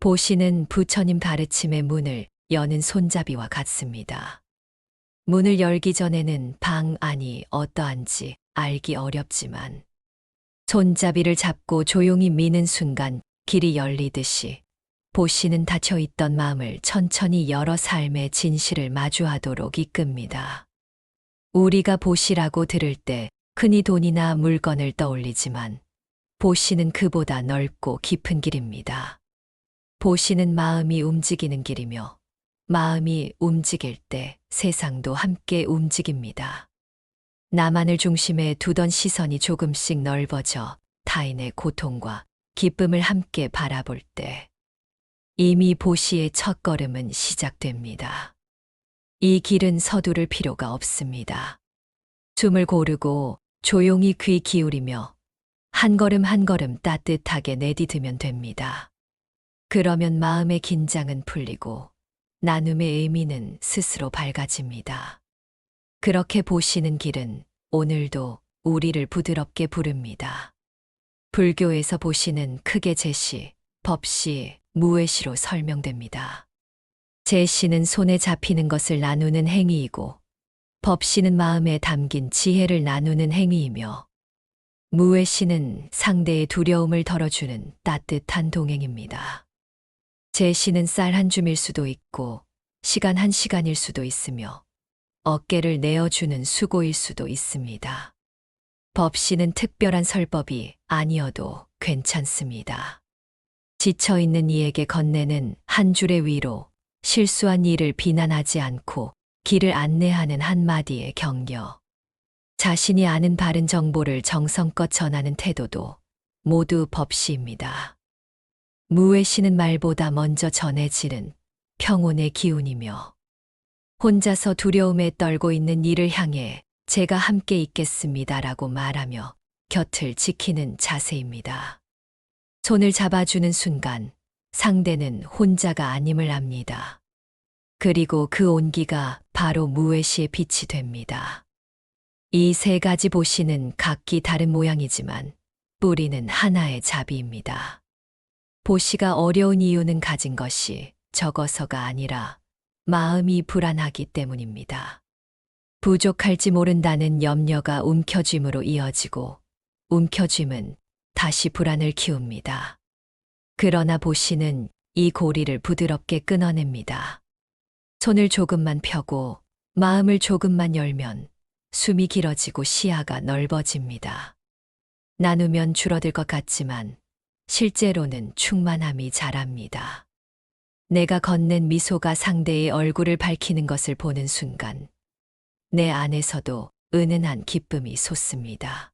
보시는 부처님 가르침의 문을 여는 손잡이와 같습니다. 문을 열기 전에는 방 안이 어떠한지 알기 어렵지만 손잡이를 잡고 조용히 미는 순간 길이 열리듯이 보시는 닫혀있던 마음을 천천히 열어 삶의 진실을 마주하도록 이끕니다. 우리가 보시라고 들을 때 흔히 돈이나 물건을 떠올리지만 보시는 그보다 넓고 깊은 길입니다. 보시는 마음이 움직이는 길이며 마음이 움직일 때 세상도 함께 움직입니다. 나만을 중심에 두던 시선이 조금씩 넓어져 타인의 고통과 기쁨을 함께 바라볼 때 이미 보시의 첫걸음은 시작됩니다. 이 길은 서두를 필요가 없습니다. 숨을 고르고 조용히 귀 기울이며 한 걸음 한 걸음 따뜻하게 내디디면 됩니다. 그러면 마음의 긴장은 풀리고 나눔의 의미는 스스로 밝아집니다. 그렇게 보시는 길은 오늘도 우리를 부드럽게 부릅니다. 불교에서 보시는 크게 제시, 법시, 무외시로 설명됩니다. 제시는 손에 잡히는 것을 나누는 행위이고 법시는 마음에 담긴 지혜를 나누는 행위이며 무외시는 상대의 두려움을 덜어주는 따뜻한 동행입니다. 제시는 쌀 한 줌일 수도 있고 시간 한 시간일 수도 있으며 어깨를 내어주는 수고일 수도 있습니다. 법시는 특별한 설법이 아니어도 괜찮습니다. 지쳐있는 이에게 건네는 한 줄의 위로, 실수한 이를 비난하지 않고 길을 안내하는 한마디의 격려, 자신이 아는 바른 정보를 정성껏 전하는 태도도 모두 법시입니다. 무외시는 말보다 먼저 전해지는 평온의 기운이며 혼자서 두려움에 떨고 있는 이를 향해 제가 함께 있겠습니다라고 말하며 곁을 지키는 자세입니다. 손을 잡아주는 순간 상대는 혼자가 아님을 압니다. 그리고 그 온기가 바로 무외시의 빛이 됩니다. 이 세 가지 보시는 각기 다른 모양이지만 뿌리는 하나의 자비입니다. 보시가 어려운 이유는 가진 것이 적어서가 아니라 마음이 불안하기 때문입니다. 부족할지 모른다는 염려가 움켜쥐음으로 이어지고 움켜쥐음은 다시 불안을 키웁니다. 그러나 보시는 이 고리를 부드럽게 끊어냅니다. 손을 조금만 펴고 마음을 조금만 열면 숨이 길어지고 시야가 넓어집니다. 나누면 줄어들 것 같지만 실제로는 충만함이 자랍니다. 내가 건넨 미소가 상대의 얼굴을 밝히는 것을 보는 순간 내 안에서도 은은한 기쁨이 솟습니다.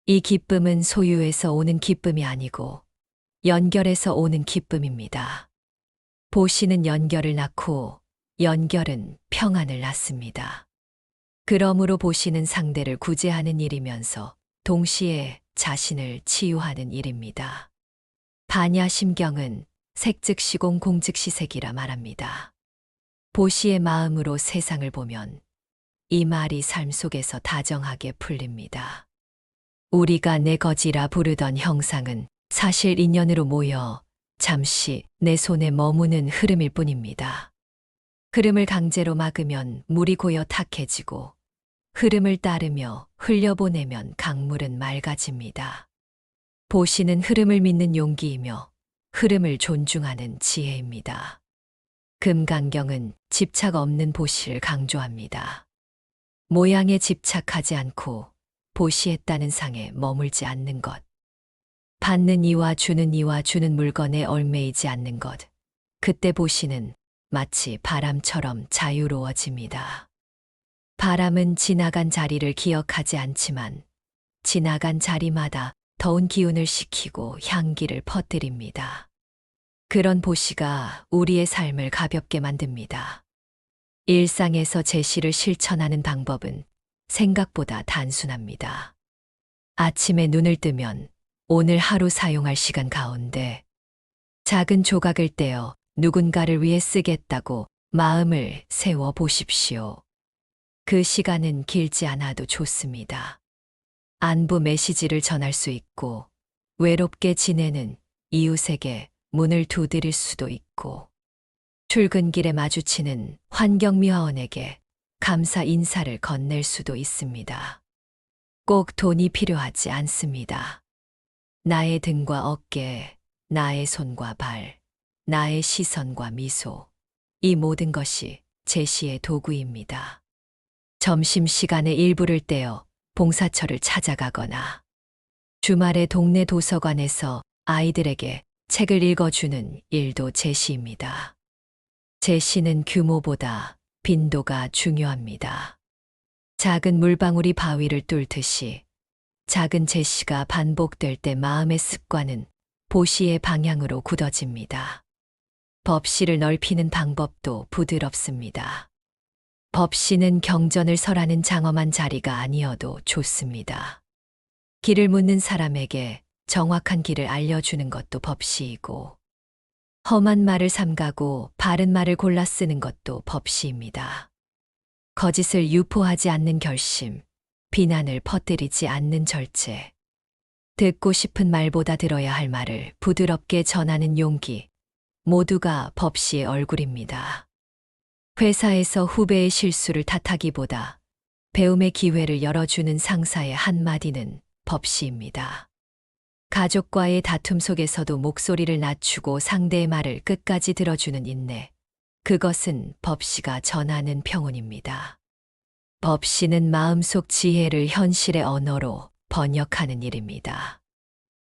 이 기쁨은 소유에서 오는 기쁨이 아니고 연결에서 오는 기쁨입니다. 보시는 연결을 낳고 연결은 평안을 낳습니다. 그러므로 보시는 상대를 구제하는 일이면서 동시에 자신을 치유하는 일입니다. 반야심경은 색즉시공 공즉시색이라 말합니다. 보시의 마음으로 세상을 보면 이 말이 삶 속에서 다정하게 풀립니다. 우리가 내 거지라 부르던 형상은 사실 인연으로 모여 잠시 내 손에 머무는 흐름일 뿐입니다. 흐름을 강제로 막으면 물이 고여 탁해지고 흐름을 따르며 흘려보내면 강물은 맑아집니다. 보시는 흐름을 믿는 용기이며 흐름을 존중하는 지혜입니다. 금강경은 집착 없는 보시를 강조합니다. 모양에 집착하지 않고 보시했다는 상에 머물지 않는 것. 받는 이와 주는 물건에 얽매이지 않는 것. 그때 보시는 마치 바람처럼 자유로워집니다. 바람은 지나간 자리를 기억하지 않지만 지나간 자리마다 더운 기운을 식히고 향기를 퍼뜨립니다. 그런 보시가 우리의 삶을 가볍게 만듭니다. 일상에서 제시를 실천하는 방법은 생각보다 단순합니다. 아침에 눈을 뜨면 오늘 하루 사용할 시간 가운데 작은 조각을 떼어 누군가를 위해 쓰겠다고 마음을 세워 보십시오. 그 시간은 길지 않아도 좋습니다. 안부 메시지를 전할 수 있고 외롭게 지내는 이웃에게 문을 두드릴 수도 있고, 출근길에 마주치는 환경미화원에게 감사 인사를 건넬 수도 있습니다. 꼭 돈이 필요하지 않습니다. 나의 등과 어깨, 나의 손과 발, 나의 시선과 미소, 이 모든 것이 제시의 도구입니다. 점심시간에 일부를 떼어 봉사처를 찾아가거나, 주말에 동네 도서관에서 아이들에게 책을 읽어주는 일도 제시입니다. 제시는 규모보다 빈도가 중요합니다. 작은 물방울이 바위를 뚫듯이 작은 제시가 반복될 때 마음의 습관은 보시의 방향으로 굳어집니다. 법시를 넓히는 방법도 부드럽습니다. 법시는 경전을 설하는 장엄한 자리가 아니어도 좋습니다. 길을 묻는 사람에게 정확한 길을 알려주는 것도 법시이고, 험한 말을 삼가고 바른 말을 골라 쓰는 것도 법시입니다. 거짓을 유포하지 않는 결심, 비난을 퍼뜨리지 않는 절제, 듣고 싶은 말보다 들어야 할 말을 부드럽게 전하는 용기, 모두가 법시의 얼굴입니다. 회사에서 후배의 실수를 탓하기보다 배움의 기회를 열어주는 상사의 한마디는 법시입니다. 가족과의 다툼 속에서도 목소리를 낮추고 상대의 말을 끝까지 들어주는 인내, 그것은 법시가 전하는 평온입니다. 법시는 마음속 지혜를 현실의 언어로 번역하는 일입니다.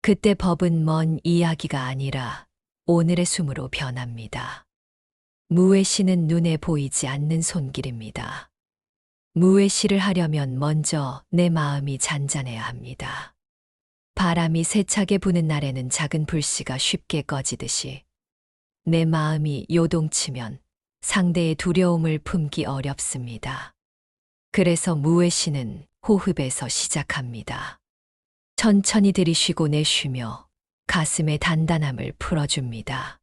그때 법은 먼 이야기가 아니라 오늘의 숨으로 변합니다. 무외시는 눈에 보이지 않는 손길입니다. 무외시를 하려면 먼저 내 마음이 잔잔해야 합니다. 바람이 세차게 부는 날에는 작은 불씨가 쉽게 꺼지듯이 내 마음이 요동치면 상대의 두려움을 품기 어렵습니다. 그래서 무외시는 호흡에서 시작합니다. 천천히 들이쉬고 내쉬며 가슴의 단단함을 풀어줍니다.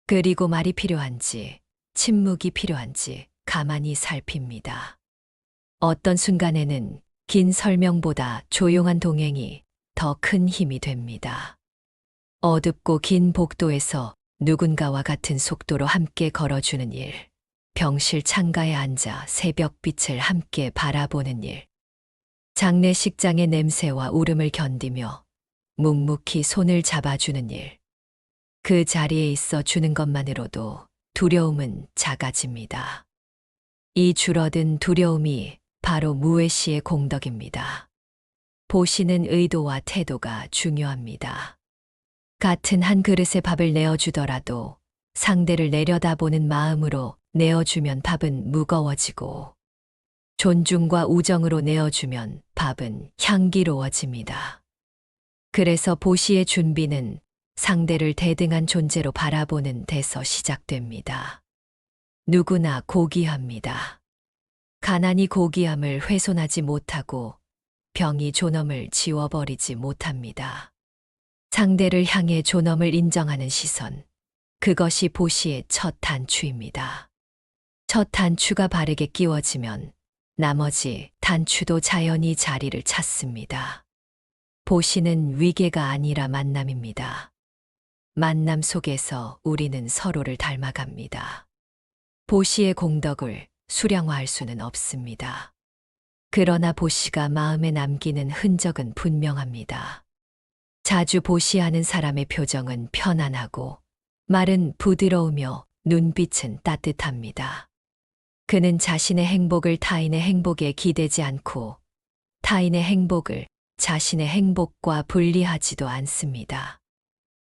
그리고 말이 필요한지, 침묵이 필요한지 가만히 살핍니다. 어떤 순간에는 긴 설명보다 조용한 동행이 더 큰 힘이 됩니다. 어둡고 긴 복도에서 누군가와 같은 속도로 함께 걸어주는 일, 병실 창가에 앉아 새벽빛을 함께 바라보는 일, 장례식장의 냄새와 울음을 견디며 묵묵히 손을 잡아주는 일, 그 자리에 있어 주는 것만으로도 두려움은 작아집니다. 이 줄어든 두려움이 바로 무외시의 공덕입니다. 보시는 의도와 태도가 중요합니다. 같은 한 그릇의 밥을 내어주더라도 상대를 내려다보는 마음으로 내어주면 밥은 무거워지고, 존중과 우정으로 내어주면 밥은 향기로워집니다. 그래서 보시의 준비는 상대를 대등한 존재로 바라보는 데서 시작됩니다. 누구나 고귀합니다. 가난이 고귀함을 훼손하지 못하고 병이 존엄을 지워버리지 못합니다. 상대를 향해 존엄을 인정하는 시선, 그것이 보시의 첫 단추입니다. 첫 단추가 바르게 끼워지면 나머지 단추도 자연히 자리를 찾습니다. 보시는 위계가 아니라 만남입니다. 만남 속에서 우리는 서로를 닮아갑니다. 보시의 공덕을 수량화할 수는 없습니다. 그러나 보시가 마음에 남기는 흔적은 분명합니다. 자주 보시하는 사람의 표정은 편안하고 말은 부드러우며 눈빛은 따뜻합니다. 그는 자신의 행복을 타인의 행복에 기대지 않고 타인의 행복을 자신의 행복과 분리하지도 않습니다.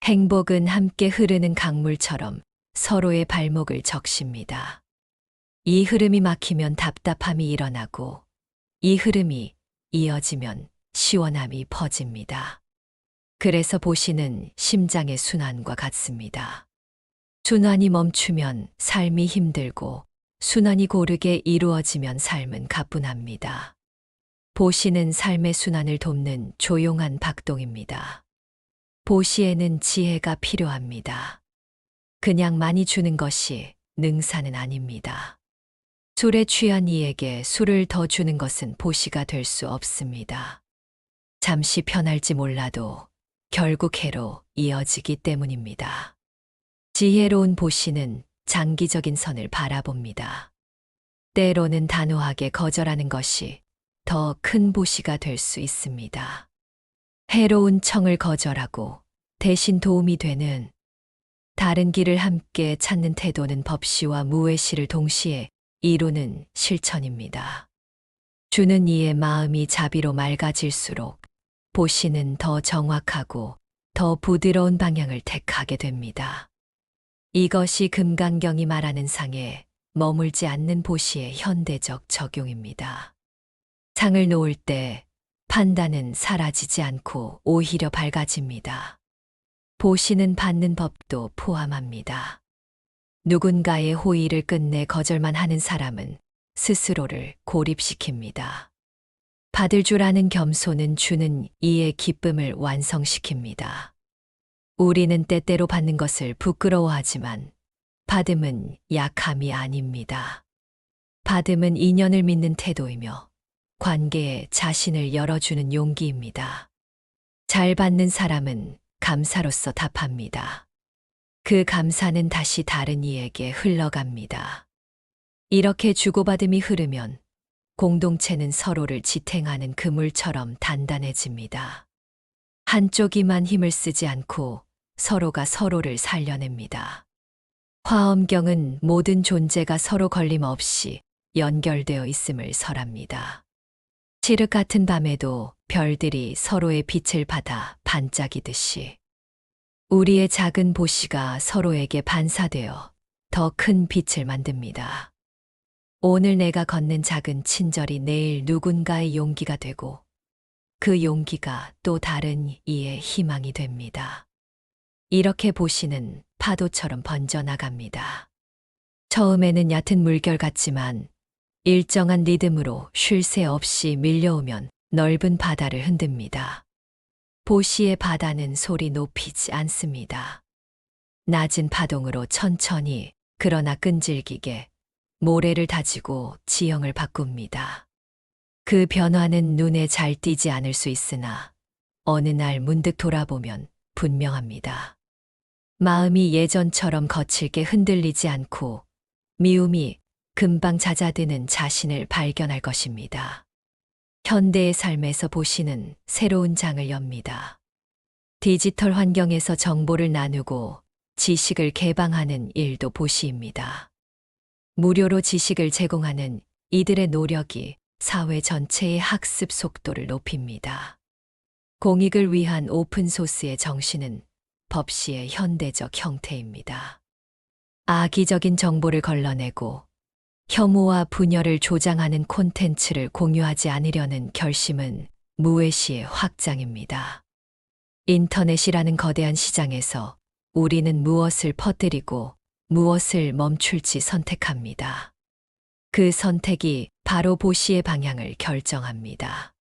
행복은 함께 흐르는 강물처럼 서로의 발목을 적십니다. 이 흐름이 막히면 답답함이 일어나고, 이 흐름이 이어지면 시원함이 퍼집니다. 그래서 보시는 심장의 순환과 같습니다. 순환이 멈추면 삶이 힘들고, 순환이 고르게 이루어지면 삶은 가뿐합니다. 보시는 삶의 순환을 돕는 조용한 박동입니다. 보시에는 지혜가 필요합니다. 그냥 많이 주는 것이 능사는 아닙니다. 술에 취한 이에게 술을 더 주는 것은 보시가 될 수 없습니다. 잠시 편할지 몰라도 결국 해로 이어지기 때문입니다. 지혜로운 보시는 장기적인 선을 바라봅니다. 때로는 단호하게 거절하는 것이 더 큰 보시가 될 수 있습니다. 해로운 청을 거절하고 대신 도움이 되는 다른 길을 함께 찾는 태도는 법시와 무외시를 동시에 이루는 실천입니다. 주는 이의 마음이 자비로 맑아질수록 보시는 더 정확하고 더 부드러운 방향을 택하게 됩니다. 이것이 금강경이 말하는 상에 머물지 않는 보시의 현대적 적용입니다. 상을 놓을 때 판단은 사라지지 않고 오히려 밝아집니다. 보시는 받는 법도 포함합니다. 누군가의 호의를 끝내 거절만 하는 사람은 스스로를 고립시킵니다. 받을 줄 아는 겸손은 주는 이의 기쁨을 완성시킵니다. 우리는 때때로 받는 것을 부끄러워하지만 받음은 약함이 아닙니다. 받음은 인연을 믿는 태도이며 관계에 자신을 열어주는 용기입니다. 잘 받는 사람은 감사로서 답합니다. 그 감사는 다시 다른 이에게 흘러갑니다. 이렇게 주고받음이 흐르면 공동체는 서로를 지탱하는 그물처럼 단단해집니다. 한쪽이만 힘을 쓰지 않고 서로가 서로를 살려냅니다. 화엄경은 모든 존재가 서로 걸림없이 연결되어 있음을 설합니다. 칠흑 같은 밤에도 별들이 서로의 빛을 받아 반짝이듯이 우리의 작은 보시가 서로에게 반사되어 더 큰 빛을 만듭니다. 오늘 내가 건넨 작은 친절이 내일 누군가의 용기가 되고 그 용기가 또 다른 이의 희망이 됩니다. 이렇게 보시는 파도처럼 번져나갑니다. 처음에는 얕은 물결 같지만 일정한 리듬으로 쉴 새 없이 밀려오면 넓은 바다를 흔듭니다. 보시의 바다는 소리 높이지 않습니다. 낮은 파동으로 천천히 그러나 끈질기게 모래를 다지고 지형을 바꿉니다. 그 변화는 눈에 잘 띄지 않을 수 있으나 어느 날 문득 돌아보면 분명합니다. 마음이 예전처럼 거칠게 흔들리지 않고 미움이 금방 잦아드는 자신을 발견할 것입니다. 현대의 삶에서 보시는 새로운 장을 엽니다. 디지털 환경에서 정보를 나누고 지식을 개방하는 일도 보시입니다. 무료로 지식을 제공하는 이들의 노력이 사회 전체의 학습 속도를 높입니다. 공익을 위한 오픈소스의 정신은 법시의 현대적 형태입니다. 악의적인 정보를 걸러내고 혐오와 분열을 조장하는 콘텐츠를 공유하지 않으려는 결심은 무외시의 확장입니다. 인터넷이라는 거대한 시장에서 우리는 무엇을 퍼뜨리고 무엇을 멈출지 선택합니다. 그 선택이 바로 보시의 방향을 결정합니다.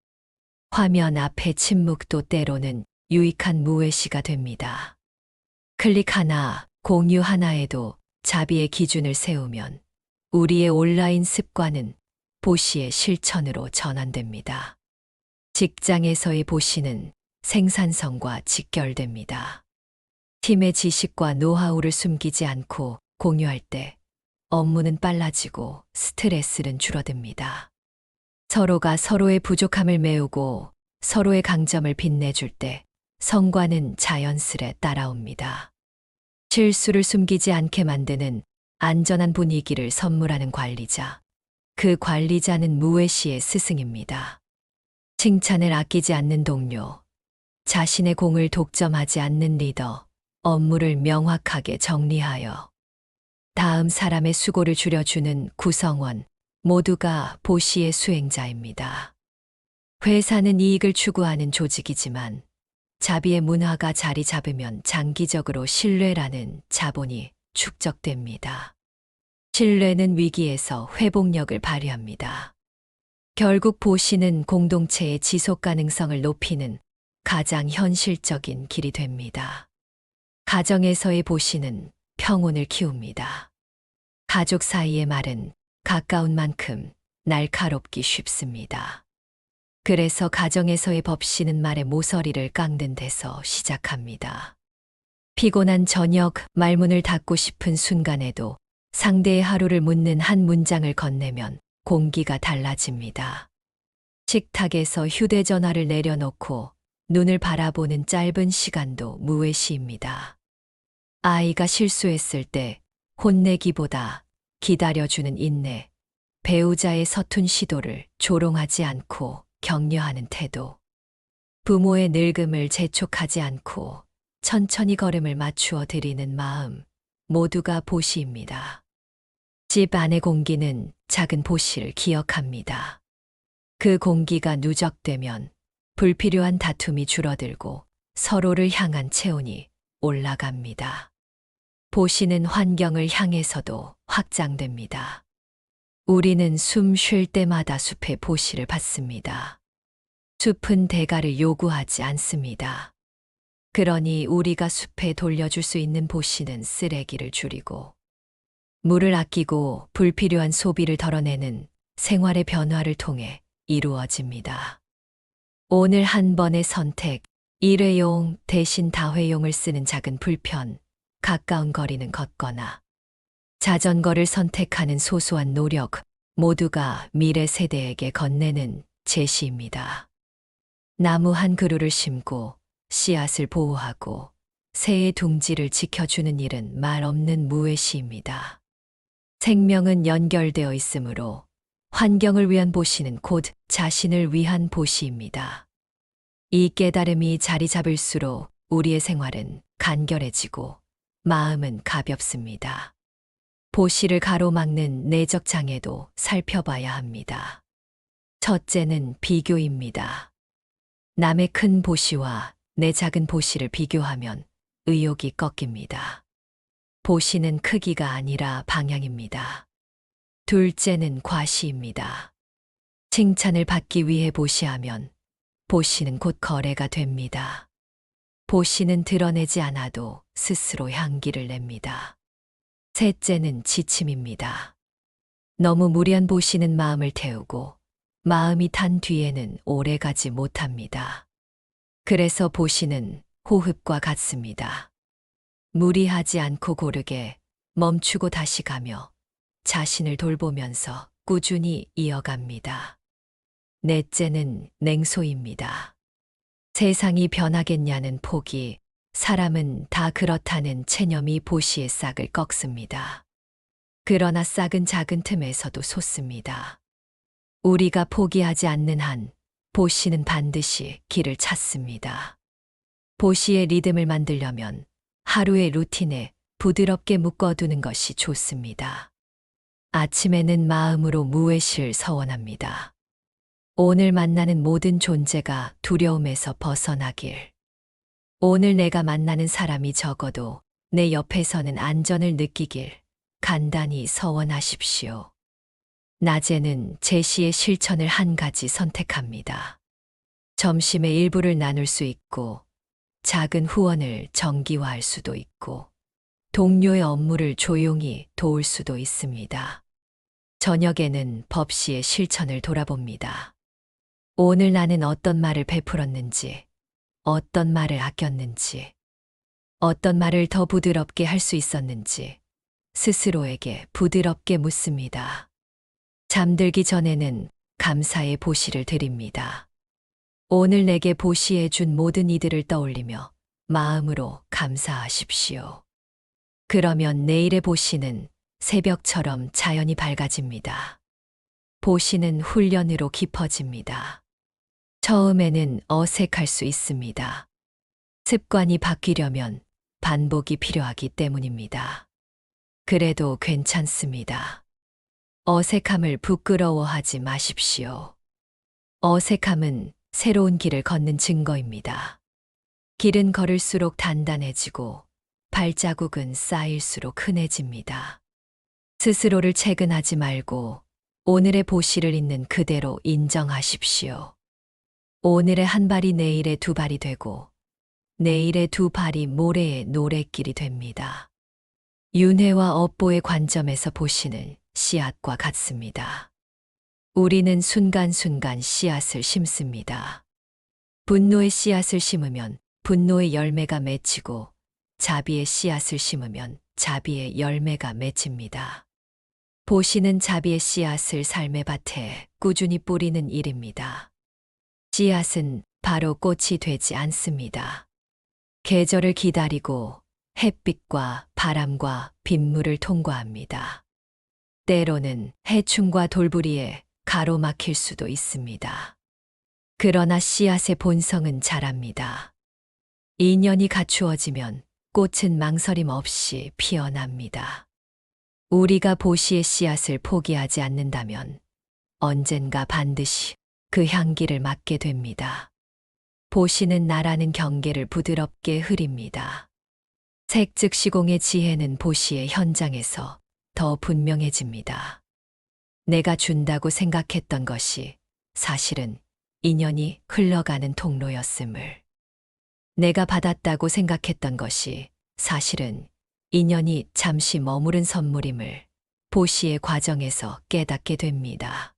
화면 앞의 침묵도 때로는 유익한 무외시가 됩니다. 클릭 하나, 공유 하나에도 자비의 기준을 세우면 우리의 온라인 습관은 보시의 실천으로 전환됩니다. 직장에서의 보시는 생산성과 직결됩니다. 팀의 지식과 노하우를 숨기지 않고 공유할 때 업무는 빨라지고 스트레스는 줄어듭니다. 서로가 서로의 부족함을 메우고 서로의 강점을 빛내줄 때 성과는 자연스레 따라옵니다. 실수를 숨기지 않게 만드는 안전한 분위기를 선물하는 관리자. 그 관리자는 무외시의 스승입니다. 칭찬을 아끼지 않는 동료, 자신의 공을 독점하지 않는 리더, 업무를 명확하게 정리하여 다음 사람의 수고를 줄여주는 구성원, 모두가 보시의 수행자입니다. 회사는 이익을 추구하는 조직이지만 자비의 문화가 자리 잡으면 장기적으로 신뢰라는 자본이 축적됩니다. 신뢰는 위기에서 회복력을 발휘합니다. 결국 보시는 공동체의 지속 가능성을 높이는 가장 현실적인 길이 됩니다. 가정에서의 보시는 평온을 키웁니다. 가족 사이의 말은 가까운 만큼 날카롭기 쉽습니다. 그래서 가정에서의 법씨는 말의 모서리를 깎는 데서 시작합니다. 피곤한 저녁 말문을 닫고 싶은 순간에도 상대의 하루를 묻는 한 문장을 건네면 공기가 달라집니다. 식탁에서 휴대전화를 내려놓고 눈을 바라보는 짧은 시간도 무외시입니다. 아이가 실수했을 때 혼내기보다 기다려주는 인내, 배우자의 서툰 시도를 조롱하지 않고 격려하는 태도, 부모의 늙음을 재촉하지 않고 천천히 걸음을 맞추어 드리는 마음, 모두가 보시입니다. 집 안의 공기는 작은 보시를 기억합니다. 그 공기가 누적되면 불필요한 다툼이 줄어들고 서로를 향한 체온이 올라갑니다. 보시는 환경을 향해서도 확장됩니다. 우리는 숨 쉴 때마다 숲의 보시를 받습니다. 숲은 대가를 요구하지 않습니다. 그러니 우리가 숲에 돌려줄 수 있는 보시는 쓰레기를 줄이고 물을 아끼고 불필요한 소비를 덜어내는 생활의 변화를 통해 이루어집니다. 오늘 한 번의 선택, 일회용 대신 다회용을 쓰는 작은 불편, 가까운 거리는 걷거나 자전거를 선택하는 소소한 노력, 모두가 미래 세대에게 건네는 제시입니다. 나무 한 그루를 심고 씨앗을 보호하고 새의 둥지를 지켜주는 일은 말 없는 무외시입니다. 생명은 연결되어 있으므로 환경을 위한 보시는 곧 자신을 위한 보시입니다. 이 깨달음이 자리 잡을수록 우리의 생활은 간결해지고 마음은 가볍습니다. 보시를 가로막는 내적 장애도 살펴봐야 합니다. 첫째는 비교입니다. 남의 큰 보시와 내 작은 보시를 비교하면 의욕이 꺾입니다. 보시는 크기가 아니라 방향입니다. 둘째는 과시입니다. 칭찬을 받기 위해 보시하면 보시는 곧 거래가 됩니다. 보시는 드러내지 않아도 스스로 향기를 냅니다. 셋째는 지침입니다. 너무 무리한 보시는 마음을 태우고 마음이 탄 뒤에는 오래 가지 못합니다. 그래서 보시는 호흡과 같습니다. 무리하지 않고 고르게 멈추고 다시 가며 자신을 돌보면서 꾸준히 이어갑니다. 넷째는 냉소입니다. 세상이 변하겠냐는 포기, 사람은 다 그렇다는 체념이 보시의 싹을 꺾습니다. 그러나 싹은 작은 틈에서도 솟습니다. 우리가 포기하지 않는 한 보시는 반드시 길을 찾습니다. 보시의 리듬을 만들려면 하루의 루틴에 부드럽게 묶어두는 것이 좋습니다. 아침에는 마음으로 무외시를 서원합니다. 오늘 만나는 모든 존재가 두려움에서 벗어나길. 오늘 내가 만나는 사람이 적어도 내 옆에서는 안전을 느끼길 간단히 서원하십시오. 낮에는 제시의 실천을 한 가지 선택합니다. 점심에 일부를 나눌 수 있고 작은 후원을 정기화할 수도 있고 동료의 업무를 조용히 도울 수도 있습니다. 저녁에는 법시의 실천을 돌아봅니다. 오늘 나는 어떤 말을 베풀었는지, 어떤 말을 아꼈는지, 어떤 말을 더 부드럽게 할 수 있었는지 스스로에게 부드럽게 묻습니다. 잠들기 전에는 감사의 보시를 드립니다. 오늘 내게 보시해 준 모든 이들을 떠올리며 마음으로 감사하십시오. 그러면 내일의 보시는 새벽처럼 자연히 밝아집니다. 보시는 훈련으로 깊어집니다. 처음에는 어색할 수 있습니다. 습관이 바뀌려면 반복이 필요하기 때문입니다. 그래도 괜찮습니다. 어색함을 부끄러워하지 마십시오. 어색함은 새로운 길을 걷는 증거입니다. 길은 걸을수록 단단해지고 발자국은 쌓일수록 흔해집니다. 스스로를 채근하지 말고 오늘의 보시를 있는 그대로 인정하십시오. 오늘의 한 발이 내일의 두 발이 되고 내일의 두 발이 모레의 노랫길이 됩니다. 윤회와 업보의 관점에서 보시는 씨앗과 같습니다. 우리는 순간순간 씨앗을 심습니다. 분노의 씨앗을 심으면 분노의 열매가 맺히고 자비의 씨앗을 심으면 자비의 열매가 맺힙니다. 보시는 자비의 씨앗을 삶의 밭에 꾸준히 뿌리는 일입니다. 씨앗은 바로 꽃이 되지 않습니다. 계절을 기다리고 햇빛과 바람과 빗물을 통과합니다. 때로는 해충과 돌부리에 가로막힐 수도 있습니다. 그러나 씨앗의 본성은 자랍니다. 인연이 갖추어지면 꽃은 망설임 없이 피어납니다. 우리가 보시의 씨앗을 포기하지 않는다면 언젠가 반드시 그 향기를 맡게 됩니다. 보시는 나라는 경계를 부드럽게 흐립니다. 색즉 시공의 지혜는 보시의 현장에서 더 분명해집니다. 내가 준다고 생각했던 것이 사실은 인연이 흘러가는 통로였음을. 내가 받았다고 생각했던 것이 사실은 인연이 잠시 머무른 선물임을 보시의 과정에서 깨닫게 됩니다.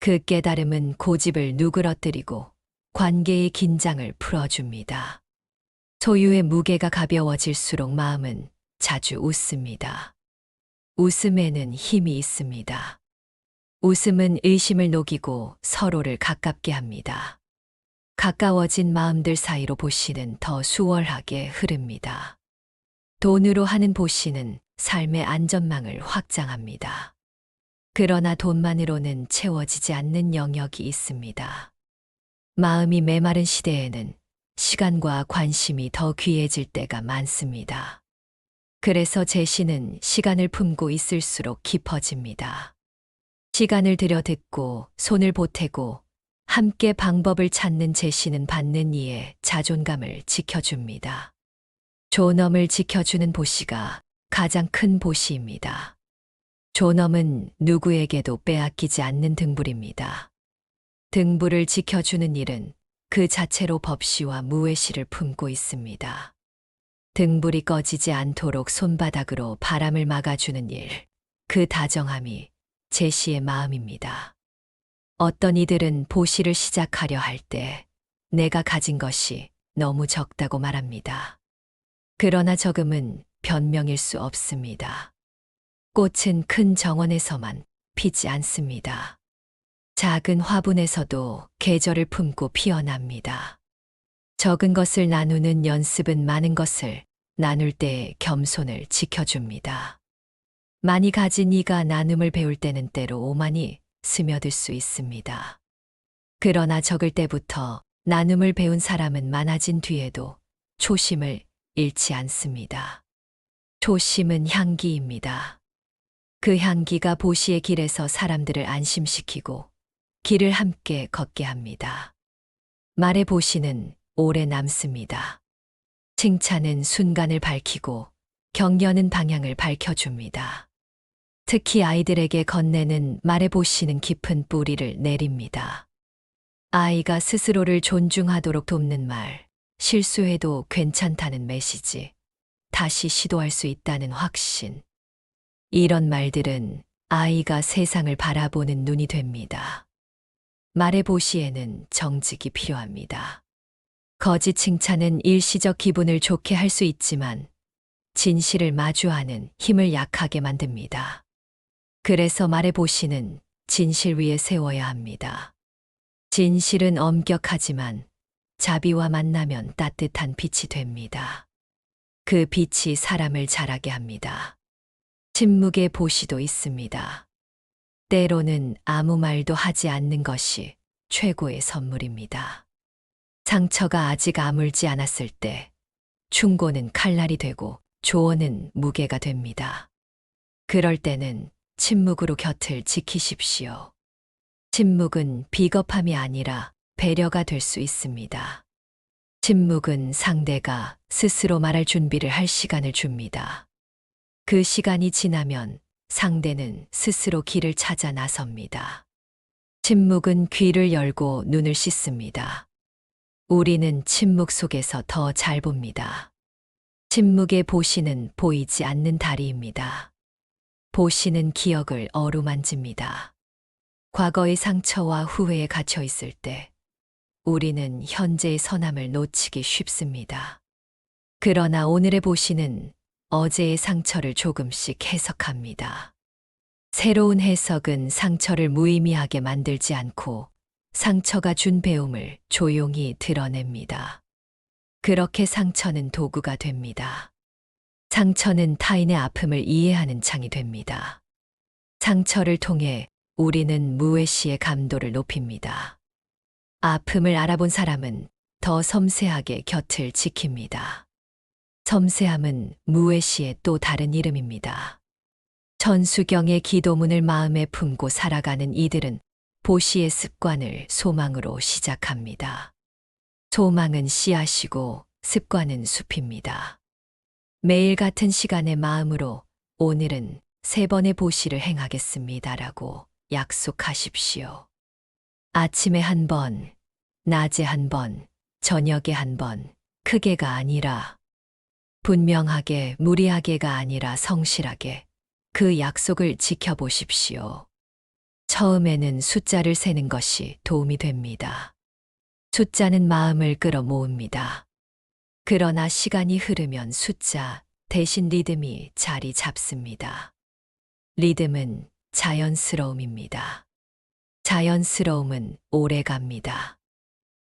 그 깨달음은 고집을 누그러뜨리고 관계의 긴장을 풀어줍니다. 소유의 무게가 가벼워질수록 마음은 자주 웃습니다. 웃음에는 힘이 있습니다. 웃음은 의심을 녹이고 서로를 가깝게 합니다. 가까워진 마음들 사이로 보시는 더 수월하게 흐릅니다. 돈으로 하는 보시는 삶의 안전망을 확장합니다. 그러나 돈만으로는 채워지지 않는 영역이 있습니다. 마음이 메마른 시대에는 시간과 관심이 더 귀해질 때가 많습니다. 그래서 제시는 시간을 품고 있을수록 깊어집니다. 시간을 들여 듣고 손을 보태고 함께 방법을 찾는 제시는 받는 이의 자존감을 지켜줍니다. 존엄을 지켜주는 보시가 가장 큰 보시입니다. 존엄은 누구에게도 빼앗기지 않는 등불입니다. 등불을 지켜주는 일은 그 자체로 법시와 무외시를 품고 있습니다. 등불이 꺼지지 않도록 손바닥으로 바람을 막아주는 일, 그 다정함이 제시의 마음입니다. 어떤 이들은 보시를 시작하려 할 때 내가 가진 것이 너무 적다고 말합니다. 그러나 적음은 변명일 수 없습니다. 꽃은 큰 정원에서만 피지 않습니다. 작은 화분에서도 계절을 품고 피어납니다. 적은 것을 나누는 연습은 많은 것을 나눌 때의 겸손을 지켜줍니다. 많이 가진 이가 나눔을 배울 때는 때로 오만이 스며들 수 있습니다. 그러나 적을 때부터 나눔을 배운 사람은 많아진 뒤에도 초심을 잃지 않습니다. 초심은 향기입니다. 그 향기가 보시의 길에서 사람들을 안심시키고 길을 함께 걷게 합니다. 말의 보시는 오래 남습니다. 칭찬은 순간을 밝히고 격려는 방향을 밝혀줍니다. 특히 아이들에게 건네는 말의 보시는 깊은 뿌리를 내립니다. 아이가 스스로를 존중하도록 돕는 말, 실수해도 괜찮다는 메시지, 다시 시도할 수 있다는 확신. 이런 말들은 아이가 세상을 바라보는 눈이 됩니다. 말의 보시에는 정직이 필요합니다. 거짓 칭찬은 일시적 기분을 좋게 할 수 있지만 진실을 마주하는 힘을 약하게 만듭니다. 그래서 말의 보시는 진실 위에 세워야 합니다. 진실은 엄격하지만 자비와 만나면 따뜻한 빛이 됩니다. 그 빛이 사람을 자라게 합니다. 침묵의 보시도 있습니다. 때로는 아무 말도 하지 않는 것이 최고의 선물입니다. 상처가 아직 아물지 않았을 때 충고는 칼날이 되고 조언은 무게가 됩니다. 그럴 때는 침묵으로 곁을 지키십시오. 침묵은 비겁함이 아니라 배려가 될 수 있습니다. 침묵은 상대가 스스로 말할 준비를 할 시간을 줍니다. 그 시간이 지나면 상대는 스스로 길을 찾아 나섭니다. 침묵은 귀를 열고 눈을 씻습니다. 우리는 침묵 속에서 더 잘 봅니다. 침묵의 보시는 보이지 않는 다리입니다. 보시는 기억을 어루만집니다. 과거의 상처와 후회에 갇혀 있을 때 우리는 현재의 선함을 놓치기 쉽습니다. 그러나 오늘의 보시는 어제의 상처를 조금씩 해석합니다. 새로운 해석은 상처를 무의미하게 만들지 않고 상처가 준 배움을 조용히 드러냅니다. 그렇게 상처는 도구가 됩니다. 상처는 타인의 아픔을 이해하는 창이 됩니다. 상처를 통해 우리는 무외시의 감도를 높입니다. 아픔을 알아본 사람은 더 섬세하게 곁을 지킵니다. 섬세함은 무외시의 또 다른 이름입니다. 천수경의 기도문을 마음에 품고 살아가는 이들은 보시의 습관을 소망으로 시작합니다. 소망은 씨앗이고 습관은 숲입니다. 매일 같은 시간의 마음으로 오늘은 3번의 보시를 행하겠습니다라고 약속하십시오. 아침에 1번, 낮에 1번, 저녁에 1번, 크게가 아니라 분명하게, 무리하게가 아니라 성실하게 그 약속을 지켜보십시오. 처음에는 숫자를 세는 것이 도움이 됩니다. 숫자는 마음을 끌어모읍니다. 그러나 시간이 흐르면 숫자 대신 리듬이 자리 잡습니다. 리듬은 자연스러움입니다. 자연스러움은 오래 갑니다.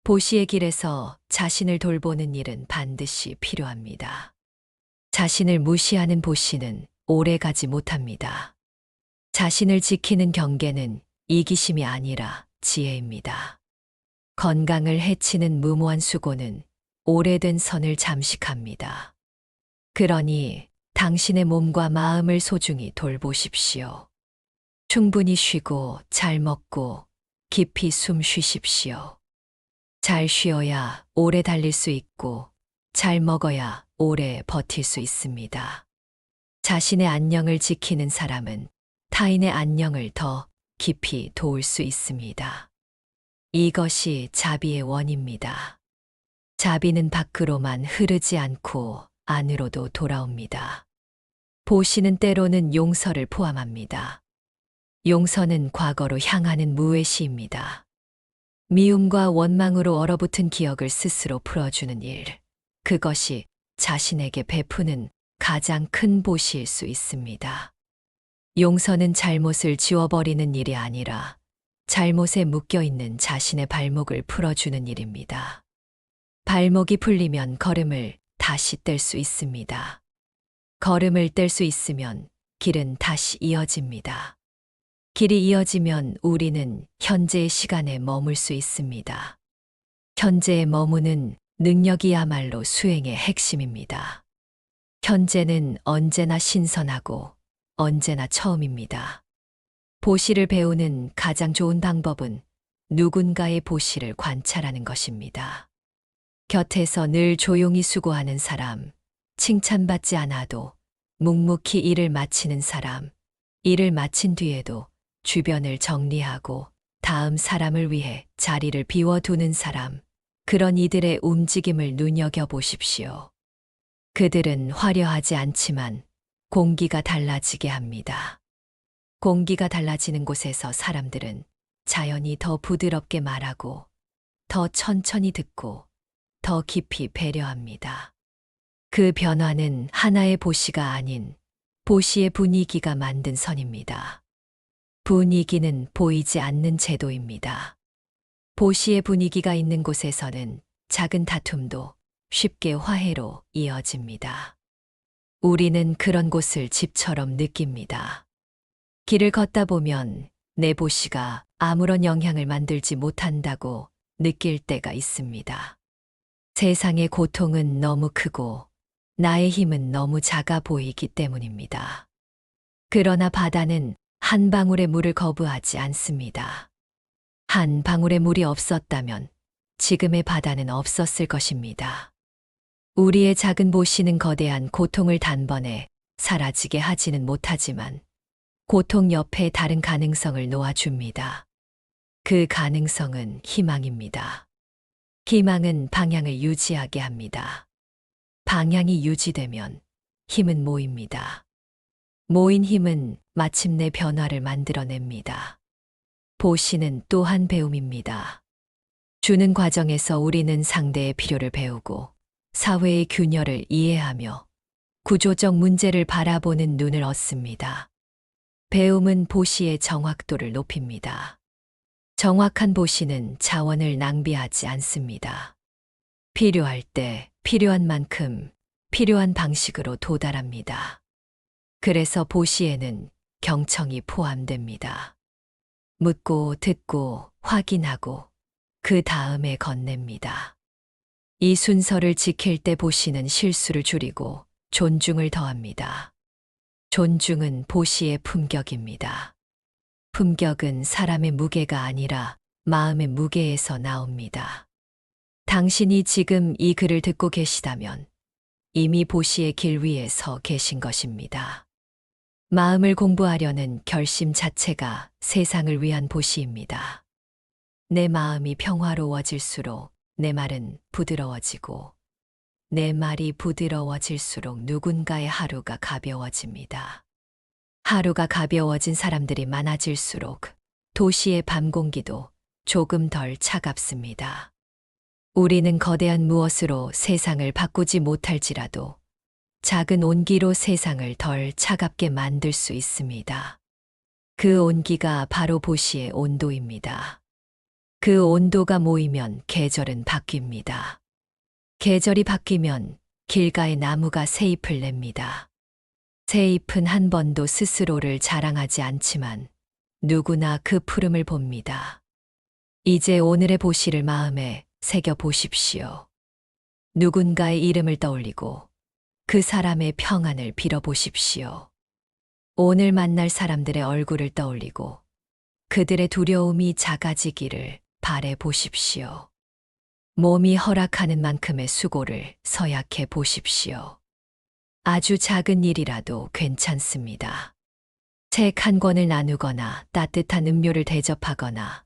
보시의 길에서 자신을 돌보는 일은 반드시 필요합니다. 자신을 무시하는 보시는 오래 가지 못합니다. 자신을 지키는 경계는 이기심이 아니라 지혜입니다. 건강을 해치는 무모한 수고는 오래된 선을 잠식합니다. 그러니 당신의 몸과 마음을 소중히 돌보십시오. 충분히 쉬고 잘 먹고 깊이 숨 쉬십시오. 잘 쉬어야 오래 달릴 수 있고 잘 먹어야 오래 버틸 수 있습니다. 자신의 안녕을 지키는 사람은 타인의 안녕을 더 깊이 도울 수 있습니다. 이것이 자비의 원입니다. 자비는 밖으로만 흐르지 않고 안으로도 돌아옵니다. 보시는 때로는 용서를 포함합니다. 용서는 과거로 향하는 무외시입니다. 미움과 원망으로 얼어붙은 기억을 스스로 풀어주는 일, 그것이 자신에게 베푸는 가장 큰 보시일 수 있습니다. 용서는 잘못을 지워버리는 일이 아니라 잘못에 묶여있는 자신의 발목을 풀어주는 일입니다. 발목이 풀리면 걸음을 다시 뗄 수 있습니다. 걸음을 뗄 수 있으면 길은 다시 이어집니다. 길이 이어지면 우리는 현재의 시간에 머물 수 있습니다. 현재에 머무는 능력이야말로 수행의 핵심입니다. 현재는 언제나 신선하고 언제나 처음입니다. 보시를 배우는 가장 좋은 방법은 누군가의 보시를 관찰하는 것입니다. 곁에서 늘 조용히 수고하는 사람, 칭찬받지 않아도 묵묵히 일을 마치는 사람, 일을 마친 뒤에도 주변을 정리하고 다음 사람을 위해 자리를 비워두는 사람, 그런 이들의 움직임을 눈여겨보십시오. 그들은 화려하지 않지만 공기가 달라지게 합니다. 공기가 달라지는 곳에서 사람들은 자연히 더 부드럽게 말하고 더 천천히 듣고 더 깊이 배려합니다. 그 변화는 하나의 보시가 아닌 보시의 분위기가 만든 선입니다. 분위기는 보이지 않는 제도입니다. 보시의 분위기가 있는 곳에서는 작은 다툼도 쉽게 화해로 이어집니다. 우리는 그런 곳을 집처럼 느낍니다. 길을 걷다 보면 내 보시가 아무런 영향을 만들지 못한다고 느낄 때가 있습니다. 세상의 고통은 너무 크고 나의 힘은 너무 작아 보이기 때문입니다. 그러나 바다는 한 방울의 물을 거부하지 않습니다. 한 방울의 물이 없었다면 지금의 바다는 없었을 것입니다. 우리의 작은 보시는 거대한 고통을 단번에 사라지게 하지는 못하지만 고통 옆에 다른 가능성을 놓아줍니다. 그 가능성은 희망입니다. 희망은 방향을 유지하게 합니다. 방향이 유지되면 힘은 모입니다. 모인 힘은 마침내 변화를 만들어냅니다. 보시는 또한 배움입니다. 주는 과정에서 우리는 상대의 필요를 배우고 사회의 균열을 이해하며 구조적 문제를 바라보는 눈을 얻습니다. 배움은 보시의 정확도를 높입니다. 정확한 보시는 자원을 낭비하지 않습니다. 필요할 때 필요한 만큼 필요한 방식으로 도달합니다. 그래서 보시에는 경청이 포함됩니다. 묻고 듣고 확인하고 그 다음에 건넵니다. 이 순서를 지킬 때 보시는 실수를 줄이고 존중을 더합니다. 존중은 보시의 품격입니다. 품격은 사람의 무게가 아니라 마음의 무게에서 나옵니다. 당신이 지금 이 글을 듣고 계시다면 이미 보시의 길 위에 서 계신 것입니다. 마음을 공부하려는 결심 자체가 세상을 위한 보시입니다. 내 마음이 평화로워질수록 내 말은 부드러워지고 내 말이 부드러워질수록 누군가의 하루가 가벼워집니다. 하루가 가벼워진 사람들이 많아질수록 도시의 밤 공기도 조금 덜 차갑습니다. 우리는 거대한 무엇으로 세상을 바꾸지 못할지라도 작은 온기로 세상을 덜 차갑게 만들 수 있습니다. 그 온기가 바로 보시의 온도입니다. 그 온도가 모이면 계절은 바뀝니다. 계절이 바뀌면 길가의 나무가 새잎을 냅니다. 새잎은 한 번도 스스로를 자랑하지 않지만 누구나 그 푸름을 봅니다. 이제 오늘의 보시를 마음에 새겨 보십시오. 누군가의 이름을 떠올리고 그 사람의 평안을 빌어보십시오. 오늘 만날 사람들의 얼굴을 떠올리고 그들의 두려움이 작아지기를 바래 보십시오. 몸이 허락하는 만큼의 수고를 서약해 보십시오. 아주 작은 일이라도 괜찮습니다. 책 한 권을 나누거나 따뜻한 음료를 대접하거나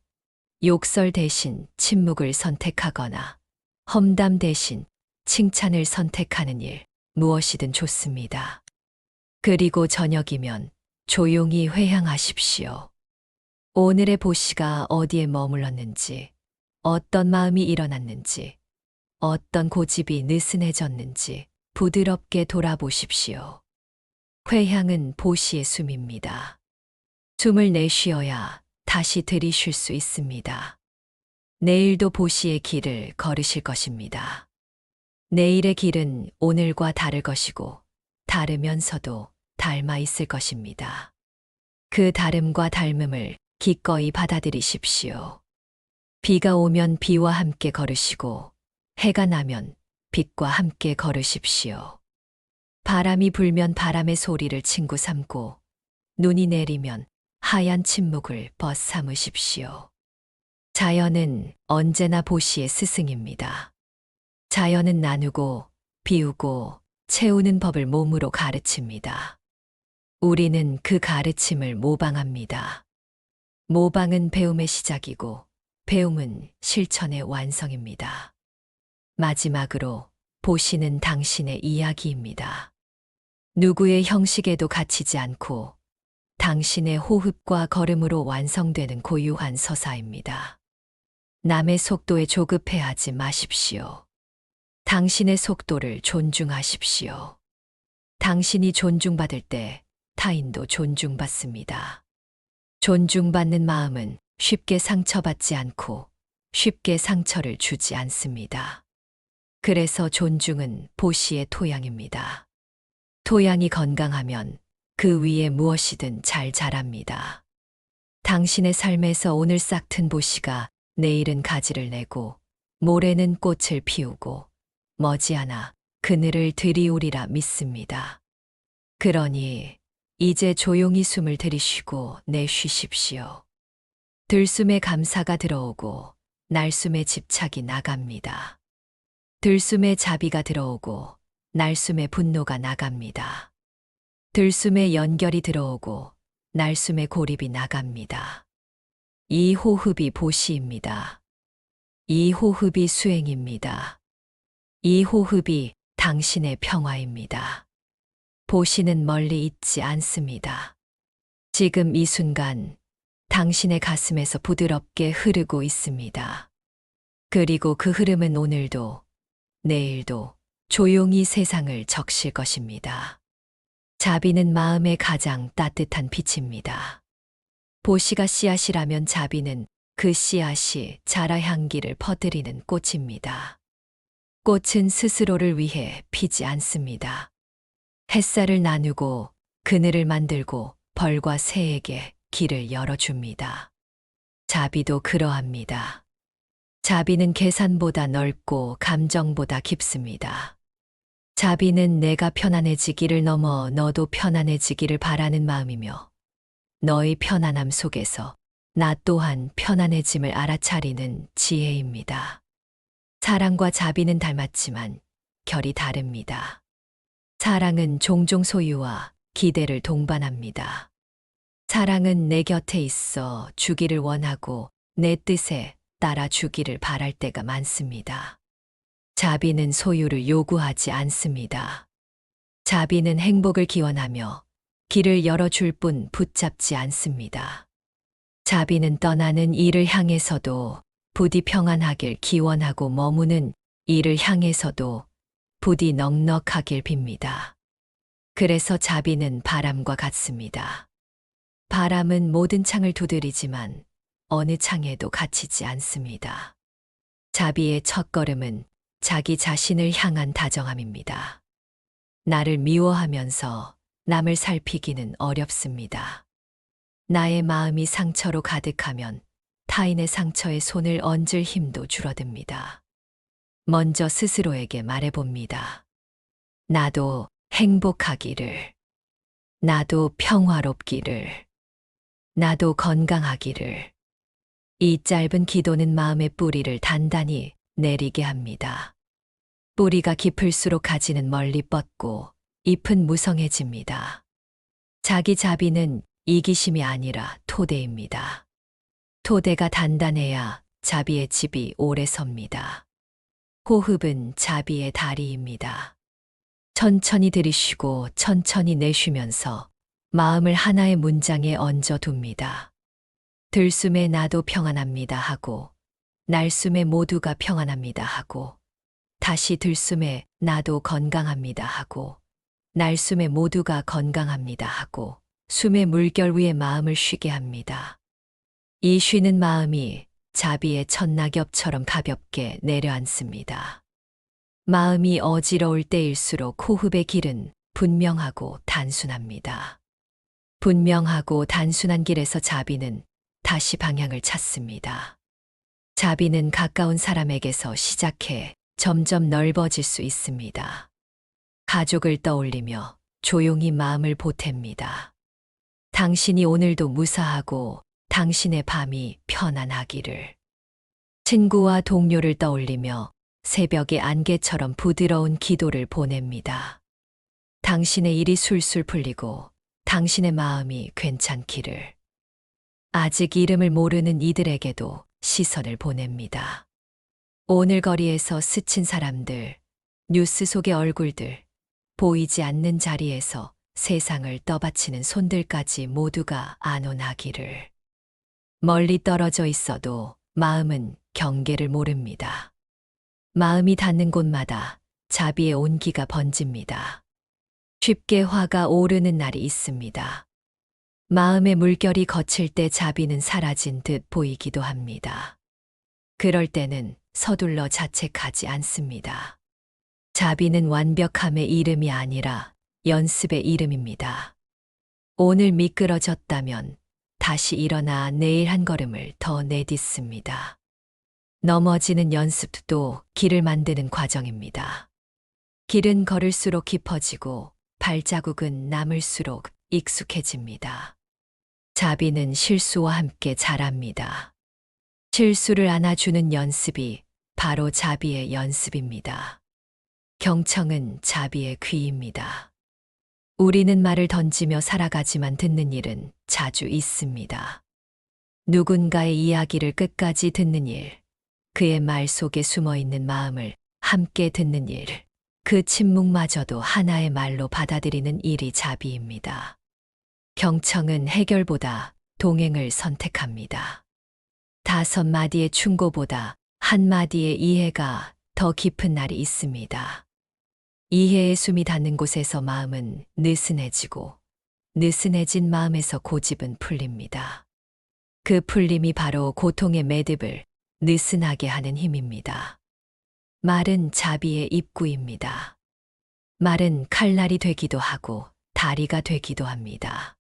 욕설 대신 침묵을 선택하거나 험담 대신 칭찬을 선택하는 일, 무엇이든 좋습니다. 그리고 저녁이면 조용히 회향하십시오. 오늘의 보시가 어디에 머물렀는지, 어떤 마음이 일어났는지, 어떤 고집이 느슨해졌는지 부드럽게 돌아보십시오. 회향은 보시의 숨입니다. 숨을 내쉬어야 다시 들이쉴 수 있습니다. 내일도 보시의 길을 걸으실 것입니다. 내일의 길은 오늘과 다를 것이고 다르면서도 닮아 있을 것입니다. 그 다름과 닮음을 기꺼이 받아들이십시오. 비가 오면 비와 함께 걸으시고 해가 나면 빛과 함께 걸으십시오. 바람이 불면 바람의 소리를 친구 삼고 눈이 내리면 하얀 침묵을 벗 삼으십시오. 자연은 언제나 보시의 스승입니다. 자연은 나누고 비우고 채우는 법을 몸으로 가르칩니다. 우리는 그 가르침을 모방합니다. 모방은 배움의 시작이고 배움은 실천의 완성입니다. 마지막으로 보시는 당신의 이야기입니다. 누구의 형식에도 갇히지 않고 당신의 호흡과 걸음으로 완성되는 고유한 서사입니다. 남의 속도에 조급해하지 마십시오. 당신의 속도를 존중하십시오. 당신이 존중받을 때 타인도 존중받습니다. 존중받는 마음은 쉽게 상처받지 않고 쉽게 상처를 주지 않습니다. 그래서 존중은 보시의 토양입니다. 토양이 건강하면 그 위에 무엇이든 잘 자랍니다. 당신의 삶에서 오늘 싹튼 보시가 내일은 가지를 내고 모레는 꽃을 피우고 머지않아 그늘을 들이우리라 믿습니다. 그러니 이제 조용히 숨을 들이쉬고 내쉬십시오. 들숨에 감사가 들어오고 날숨에 집착이 나갑니다. 들숨에 자비가 들어오고 날숨에 분노가 나갑니다. 들숨에 연결이 들어오고 날숨에 고립이 나갑니다. 이 호흡이 보시입니다. 이 호흡이 수행입니다. 이 호흡이 당신의 평화입니다. 보시는 멀리 있지 않습니다. 지금 이 순간 당신의 가슴에서 부드럽게 흐르고 있습니다. 그리고 그 흐름은 오늘도, 내일도 조용히 세상을 적실 것입니다. 자비는 마음의 가장 따뜻한 빛입니다. 보시가 씨앗이라면 자비는 그 씨앗이 자라 향기를 퍼뜨리는 꽃입니다. 꽃은 스스로를 위해 피지 않습니다. 햇살을 나누고 그늘을 만들고 벌과 새에게 길을 열어줍니다. 자비도 그러합니다. 자비는 계산보다 넓고 감정보다 깊습니다. 자비는 내가 편안해지기를 넘어 너도 편안해지기를 바라는 마음이며 너의 편안함 속에서 나 또한 편안해짐을 알아차리는 지혜입니다. 사랑과 자비는 닮았지만 결이 다릅니다. 사랑은 종종 소유와 기대를 동반합니다. 사랑은 내 곁에 있어 주기를 원하고 내 뜻에 따라 주기를 바랄 때가 많습니다. 자비는 소유를 요구하지 않습니다. 자비는 행복을 기원하며 길을 열어줄 뿐 붙잡지 않습니다. 자비는 떠나는 이를 향해서도 부디 평안하길 기원하고 머무는 이를 향해서도 부디 넉넉하길 빕니다. 그래서 자비는 바람과 같습니다. 바람은 모든 창을 두드리지만 어느 창에도 갇히지 않습니다. 자비의 첫걸음은 자기 자신을 향한 다정함입니다. 나를 미워하면서 남을 살피기는 어렵습니다. 나의 마음이 상처로 가득하면 타인의 상처에 손을 얹을 힘도 줄어듭니다. 먼저 스스로에게 말해봅니다. 나도 행복하기를, 나도 평화롭기를, 나도 건강하기를. 이 짧은 기도는 마음의 뿌리를 단단히 내리게 합니다. 뿌리가 깊을수록 가지는 멀리 뻗고 잎은 무성해집니다. 자기 자비는 이기심이 아니라 토대입니다. 토대가 단단해야 자비의 집이 오래 섭니다. 호흡은 자비의 다리입니다. 천천히 들이쉬고 천천히 내쉬면서 마음을 하나의 문장에 얹어둡니다. 들숨에 나도 평안합니다 하고, 날숨에 모두가 평안합니다 하고, 다시 들숨에 나도 건강합니다 하고, 날숨에 모두가 건강합니다 하고, 숨의 물결 위에 마음을 쉬게 합니다. 이 쉬는 마음이 자비의 첫낙엽처럼 가볍게 내려앉습니다. 마음이 어지러울 때일수록 호흡의 길은 분명하고 단순합니다. 분명하고 단순한 길에서 자비는 다시 방향을 찾습니다. 자비는 가까운 사람에게서 시작해 점점 넓어질 수 있습니다. 가족을 떠올리며 조용히 마음을 보탭니다. 당신이 오늘도 무사하고 당신의 밤이 편안하기를. 친구와 동료를 떠올리며 새벽의 안개처럼 부드러운 기도를 보냅니다. 당신의 일이 술술 풀리고 당신의 마음이 괜찮기를. 아직 이름을 모르는 이들에게도 시선을 보냅니다. 오늘 거리에서 스친 사람들, 뉴스 속의 얼굴들, 보이지 않는 자리에서 세상을 떠받치는 손들까지 모두가 안온하기를. 멀리 떨어져 있어도 마음은 경계를 모릅니다. 마음이 닿는 곳마다 자비의 온기가 번집니다. 쉽게 화가 오르는 날이 있습니다. 마음의 물결이 거칠 때 자비는 사라진 듯 보이기도 합니다. 그럴 때는 서둘러 자책하지 않습니다. 자비는 완벽함의 이름이 아니라 연습의 이름입니다. 오늘 미끄러졌다면 다시 일어나 내일 한 걸음을 더 내딛습니다. 넘어지는 연습도 길을 만드는 과정입니다. 길은 걸을수록 깊어지고 발자국은 남을수록 익숙해집니다. 자비는 실수와 함께 자랍니다. 실수를 안아주는 연습이 바로 자비의 연습입니다. 경청은 자비의 귀입니다. 우리는 말을 던지며 살아가지만 듣는 일은 자주 있습니다. 누군가의 이야기를 끝까지 듣는 일, 그의 말 속에 숨어 있는 마음을 함께 듣는 일, 그 침묵마저도 하나의 말로 받아들이는 일이 자비입니다. 경청은 해결보다 동행을 선택합니다. 5마디의 충고보다 1마디의 이해가 더 깊은 날이 있습니다. 이해의 숨이 닿는 곳에서 마음은 느슨해지고 느슨해진 마음에서 고집은 풀립니다. 그 풀림이 바로 고통의 매듭을 느슨하게 하는 힘입니다. 말은 자비의 입구입니다. 말은 칼날이 되기도 하고 다리가 되기도 합니다.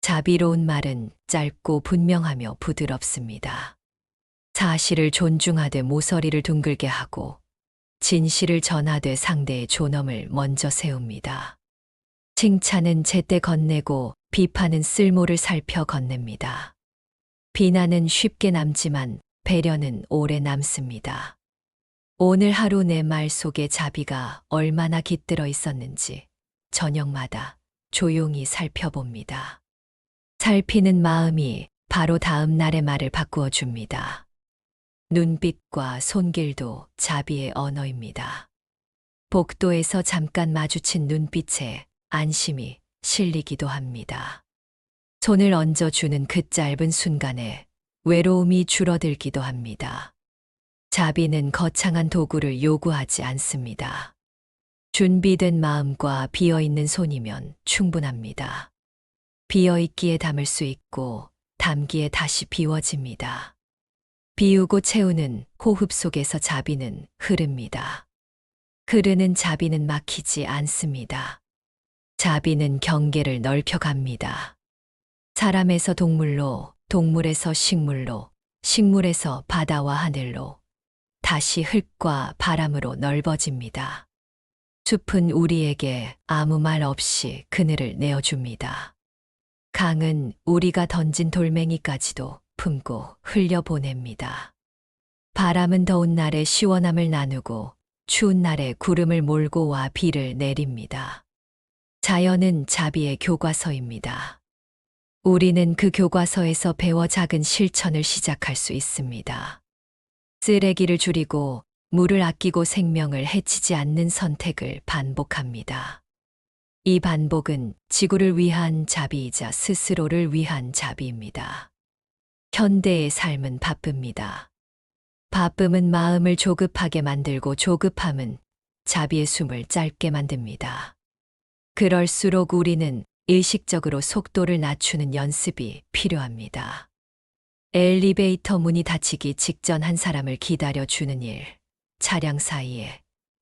자비로운 말은 짧고 분명하며 부드럽습니다. 사실을 존중하되 모서리를 둥글게 하고 진실을 전하되 상대의 존엄을 먼저 세웁니다. 칭찬은 제때 건네고 비판은 쓸모를 살펴 건넵니다. 비난은 쉽게 남지만 배려는 오래 남습니다. 오늘 하루 내 말 속에 자비가 얼마나 깃들어 있었는지 저녁마다 조용히 살펴봅니다. 살피는 마음이 바로 다음 날의 말을 바꾸어 줍니다. 눈빛과 손길도 자비의 언어입니다. 복도에서 잠깐 마주친 눈빛에 안심이 실리기도 합니다. 손을 얹어주는 그 짧은 순간에 외로움이 줄어들기도 합니다. 자비는 거창한 도구를 요구하지 않습니다. 준비된 마음과 비어있는 손이면 충분합니다. 비어있기에 담을 수 있고 담기에 다시 비워집니다. 비우고 채우는 호흡 속에서 자비는 흐릅니다. 흐르는 자비는 막히지 않습니다. 자비는 경계를 넓혀갑니다. 사람에서 동물로, 동물에서 식물로, 식물에서 바다와 하늘로, 다시 흙과 바람으로 넓어집니다. 숲은 우리에게 아무 말 없이 그늘을 내어줍니다. 강은 우리가 던진 돌멩이까지도 품고 흘려보냅니다. 바람은 더운 날에 시원함을 나누고 추운 날에 구름을 몰고 와 비를 내립니다. 자연은 자비의 교과서입니다. 우리는 그 교과서에서 배워 작은 실천을 시작할 수 있습니다. 쓰레기를 줄이고 물을 아끼고 생명을 해치지 않는 선택을 반복합니다. 이 반복은 지구를 위한 자비이자 스스로를 위한 자비입니다. 현대의 삶은 바쁩니다. 바쁨은 마음을 조급하게 만들고 조급함은 자비의 숨을 짧게 만듭니다. 그럴수록 우리는 의식적으로 속도를 낮추는 연습이 필요합니다. 엘리베이터 문이 닫히기 직전 한 사람을 기다려주는 일, 차량 사이에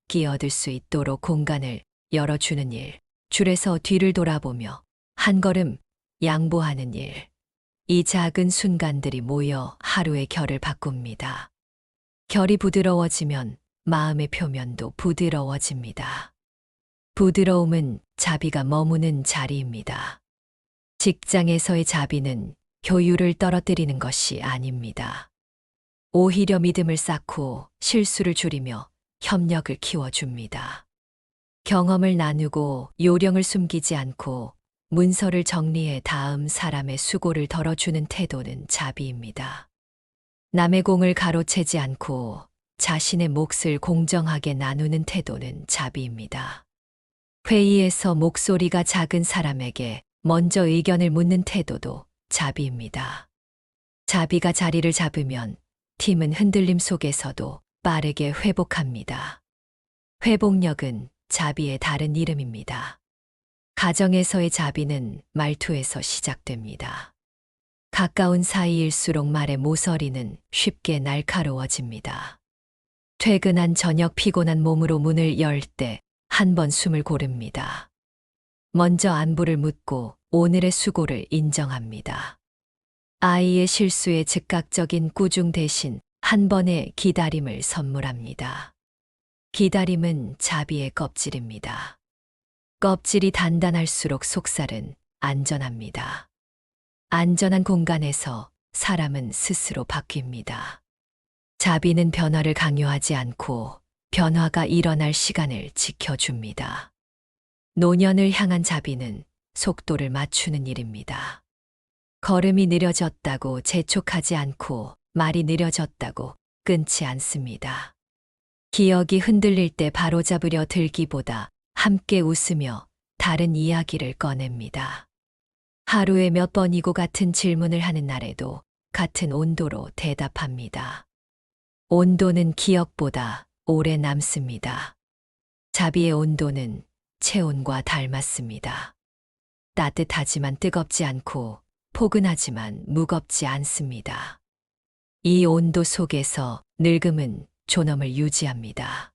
끼어들 수 있도록 공간을 열어주는 일, 줄에서 뒤를 돌아보며 한 걸음 양보하는 일, 이 작은 순간들이 모여 하루의 결을 바꿉니다. 결이 부드러워지면 마음의 표면도 부드러워집니다. 부드러움은 자비가 머무는 자리입니다. 직장에서의 자비는 효율을 떨어뜨리는 것이 아닙니다. 오히려 믿음을 쌓고 실수를 줄이며 협력을 키워줍니다. 경험을 나누고 요령을 숨기지 않고 문서를 정리해 다음 사람의 수고를 덜어주는 태도는 자비입니다. 남의 공을 가로채지 않고 자신의 몫을 공정하게 나누는 태도는 자비입니다. 회의에서 목소리가 작은 사람에게 먼저 의견을 묻는 태도도 자비입니다. 자비가 자리를 잡으면 팀은 흔들림 속에서도 빠르게 회복합니다. 회복력은 자비의 다른 이름입니다. 가정에서의 자비는 말투에서 시작됩니다. 가까운 사이일수록 말의 모서리는 쉽게 날카로워집니다. 퇴근한 저녁 피곤한 몸으로 문을 열 때 한 번 숨을 고릅니다. 먼저 안부를 묻고 오늘의 수고를 인정합니다. 아이의 실수에 즉각적인 꾸중 대신 한 번의 기다림을 선물합니다. 기다림은 자비의 껍질입니다. 껍질이 단단할수록 속살은 안전합니다. 안전한 공간에서 사람은 스스로 바뀝니다. 자비는 변화를 강요하지 않고 변화가 일어날 시간을 지켜줍니다. 노년을 향한 자비는 속도를 맞추는 일입니다. 걸음이 느려졌다고 재촉하지 않고 말이 느려졌다고 끊지 않습니다. 기억이 흔들릴 때 바로잡으려 들기보다 함께 웃으며 다른 이야기를 꺼냅니다. 하루에 몇 번이고 같은 질문을 하는 날에도 같은 온도로 대답합니다. 온도는 기억보다 오래 남습니다. 자비의 온도는 체온과 닮았습니다. 따뜻하지만 뜨겁지 않고 포근하지만 무겁지 않습니다. 이 온도 속에서 늙음은 존엄을 유지합니다.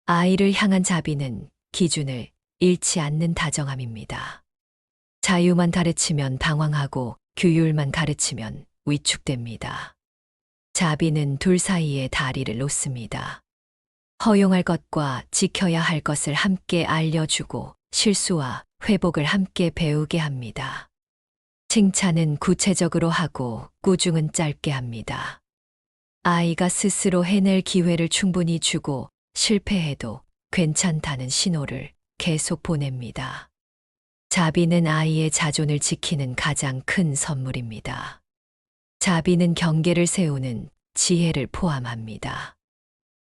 아이를 향한 자비는 기준을 잃지 않는 다정함입니다. 자유만 가르치면 방황하고 규율만 가르치면 위축됩니다. 자비는 둘 사이에 다리를 놓습니다. 허용할 것과 지켜야 할 것을 함께 알려주고 실수와 회복을 함께 배우게 합니다. 칭찬은 구체적으로 하고 꾸중은 짧게 합니다. 아이가 스스로 해낼 기회를 충분히 주고 실패해도 괜찮다는 신호를 계속 보냅니다. 자비는 아이의 자존을 지키는 가장 큰 선물입니다. 자비는 경계를 세우는 지혜를 포함합니다.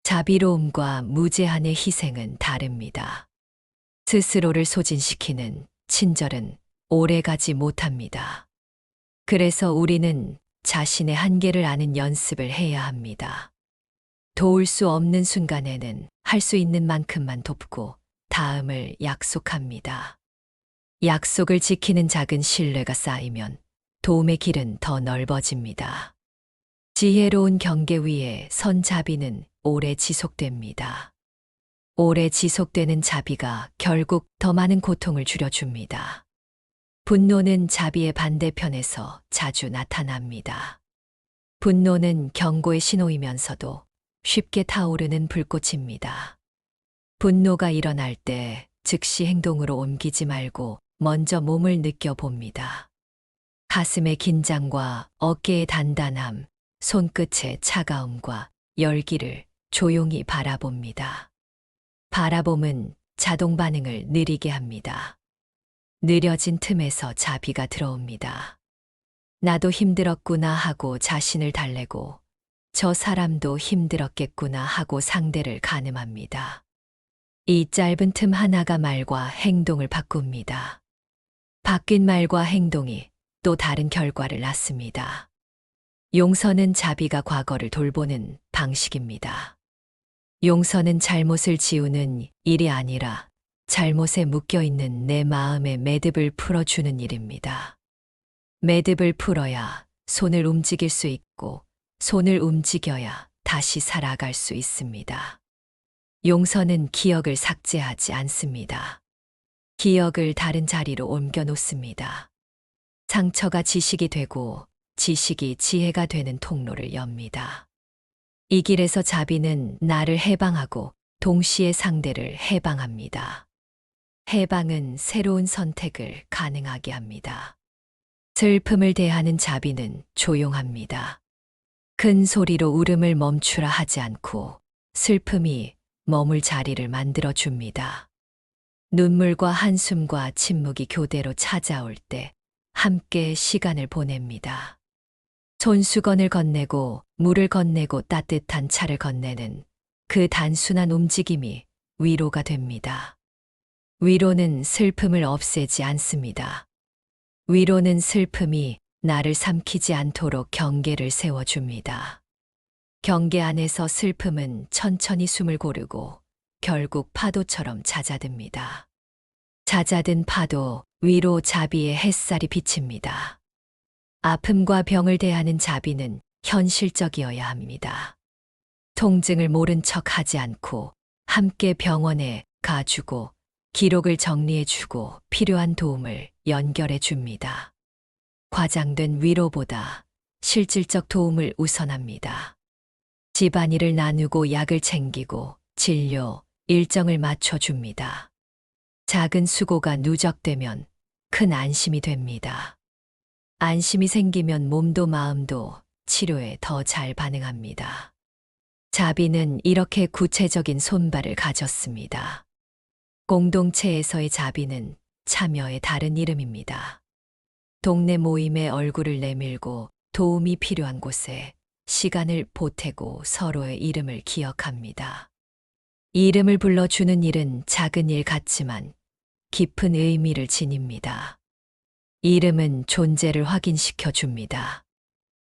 자비로움과 무제한의 희생은 다릅니다. 스스로를 소진시키는 친절은 오래가지 못합니다. 그래서 우리는 자신의 한계를 아는 연습을 해야 합니다. 도울 수 없는 순간에는 할 수 있는 만큼만 돕고 다음을 약속합니다. 약속을 지키는 작은 신뢰가 쌓이면 도움의 길은 더 넓어집니다. 지혜로운 경계 위에 선 자비는 오래 지속됩니다. 오래 지속되는 자비가 결국 더 많은 고통을 줄여줍니다. 분노는 자비의 반대편에서 자주 나타납니다. 분노는 경고의 신호이면서도 쉽게 타오르는 불꽃입니다. 분노가 일어날 때 즉시 행동으로 옮기지 말고 먼저 몸을 느껴봅니다. 가슴의 긴장과 어깨의 단단함, 손끝의 차가움과 열기를 조용히 바라봅니다. 바라봄은 자동 반응을 느리게 합니다. 느려진 틈에서 자비가 들어옵니다. 나도 힘들었구나 하고 자신을 달래고 저 사람도 힘들었겠구나 하고 상대를 가늠합니다. 이 짧은 틈 하나가 말과 행동을 바꿉니다. 바뀐 말과 행동이 또 다른 결과를 낳습니다. 용서는 자비가 과거를 돌보는 방식입니다. 용서는 잘못을 지우는 일이 아니라 잘못에 묶여있는 내 마음의 매듭을 풀어주는 일입니다. 매듭을 풀어야 손을 움직일 수 있고 손을 움직여야 다시 살아갈 수 있습니다. 용서는 기억을 삭제하지 않습니다. 기억을 다른 자리로 옮겨 놓습니다. 상처가 지식이 되고 지식이 지혜가 되는 통로를 엽니다. 이 길에서 자비는 나를 해방하고 동시에 상대를 해방합니다. 해방은 새로운 선택을 가능하게 합니다. 슬픔을 대하는 자비는 조용합니다. 큰 소리로 울음을 멈추라 하지 않고 슬픔이 머물 자리를 만들어 줍니다. 눈물과 한숨과 침묵이 교대로 찾아올 때 함께 시간을 보냅니다. 손수건을 건네고 물을 건네고 따뜻한 차를 건네는 그 단순한 움직임이 위로가 됩니다. 위로는 슬픔을 없애지 않습니다. 위로는 슬픔이 나를 삼키지 않도록 경계를 세워줍니다. 경계 안에서 슬픔은 천천히 숨을 고르고 결국 파도처럼 잦아듭니다. 잦아든 파도 위로 자비의 햇살이 비칩니다. 아픔과 병을 대하는 자비는 현실적이어야 합니다. 통증을 모른 척 하지 않고 함께 병원에 가주고 기록을 정리해주고 필요한 도움을 연결해 줍니다. 과장된 위로보다 실질적 도움을 우선합니다. 집안일을 나누고 약을 챙기고 진료, 일정을 맞춰줍니다. 작은 수고가 누적되면 큰 안심이 됩니다. 안심이 생기면 몸도 마음도 치료에 더 잘 반응합니다. 자비는 이렇게 구체적인 손발을 가졌습니다. 공동체에서의 자비는 참여의 다른 이름입니다. 동네 모임에 얼굴을 내밀고 도움이 필요한 곳에 시간을 보태고 서로의 이름을 기억합니다. 이름을 불러주는 일은 작은 일 같지만 깊은 의미를 지닙니다. 이름은 존재를 확인시켜 줍니다.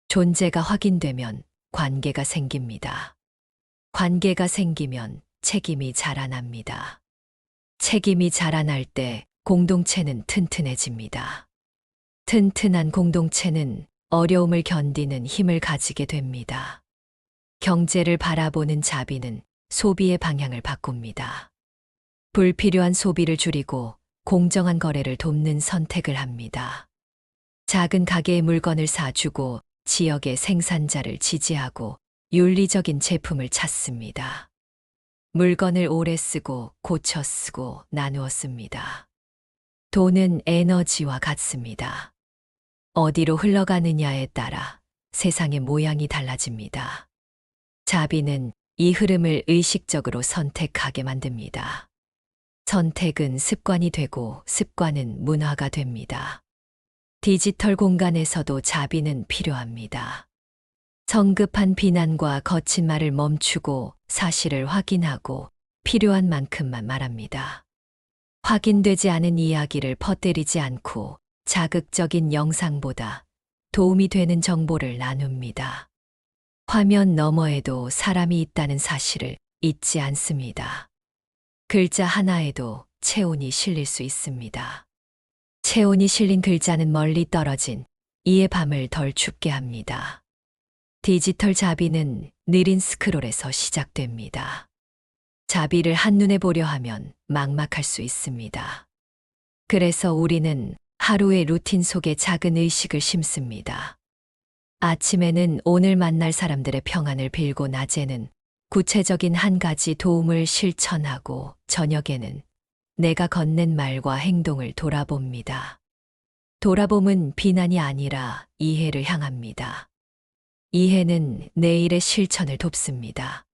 존재가 확인되면 관계가 생깁니다. 관계가 생기면 책임이 자라납니다. 책임이 자라날 때 공동체는 튼튼해집니다. 튼튼한 공동체는 어려움을 견디는 힘을 가지게 됩니다. 경제를 바라보는 자비는 소비의 방향을 바꿉니다. 불필요한 소비를 줄이고 공정한 거래를 돕는 선택을 합니다. 작은 가게의 물건을 사주고 지역의 생산자를 지지하고 윤리적인 제품을 찾습니다. 물건을 오래 쓰고 고쳐 쓰고 나누어 씁니다. 돈은 에너지와 같습니다. 어디로 흘러가느냐에 따라 세상의 모양이 달라집니다. 자비는 이 흐름을 의식적으로 선택하게 만듭니다. 선택은 습관이 되고 습관은 문화가 됩니다. 디지털 공간에서도 자비는 필요합니다. 성급한 비난과 거친 말을 멈추고 사실을 확인하고 필요한 만큼만 말합니다. 확인되지 않은 이야기를 퍼뜨리지 않고 자극적인 영상보다 도움이 되는 정보를 나눕니다. 화면 너머에도 사람이 있다는 사실을 잊지 않습니다. 글자 하나에도 체온이 실릴 수 있습니다. 체온이 실린 글자는 멀리 떨어진 이의 밤을 덜 춥게 합니다. 디지털 자비는 느린 스크롤에서 시작됩니다. 자비를 한눈에 보려 하면 막막할 수 있습니다. 그래서 우리는 하루의 루틴 속에 작은 의식을 심습니다. 아침에는 오늘 만날 사람들의 평안을 빌고 낮에는 구체적인 한 가지 도움을 실천하고 저녁에는 내가 건넨 말과 행동을 돌아봅니다. 돌아봄은 비난이 아니라 이해를 향합니다. 이해는 내일의 실천을 돕습니다.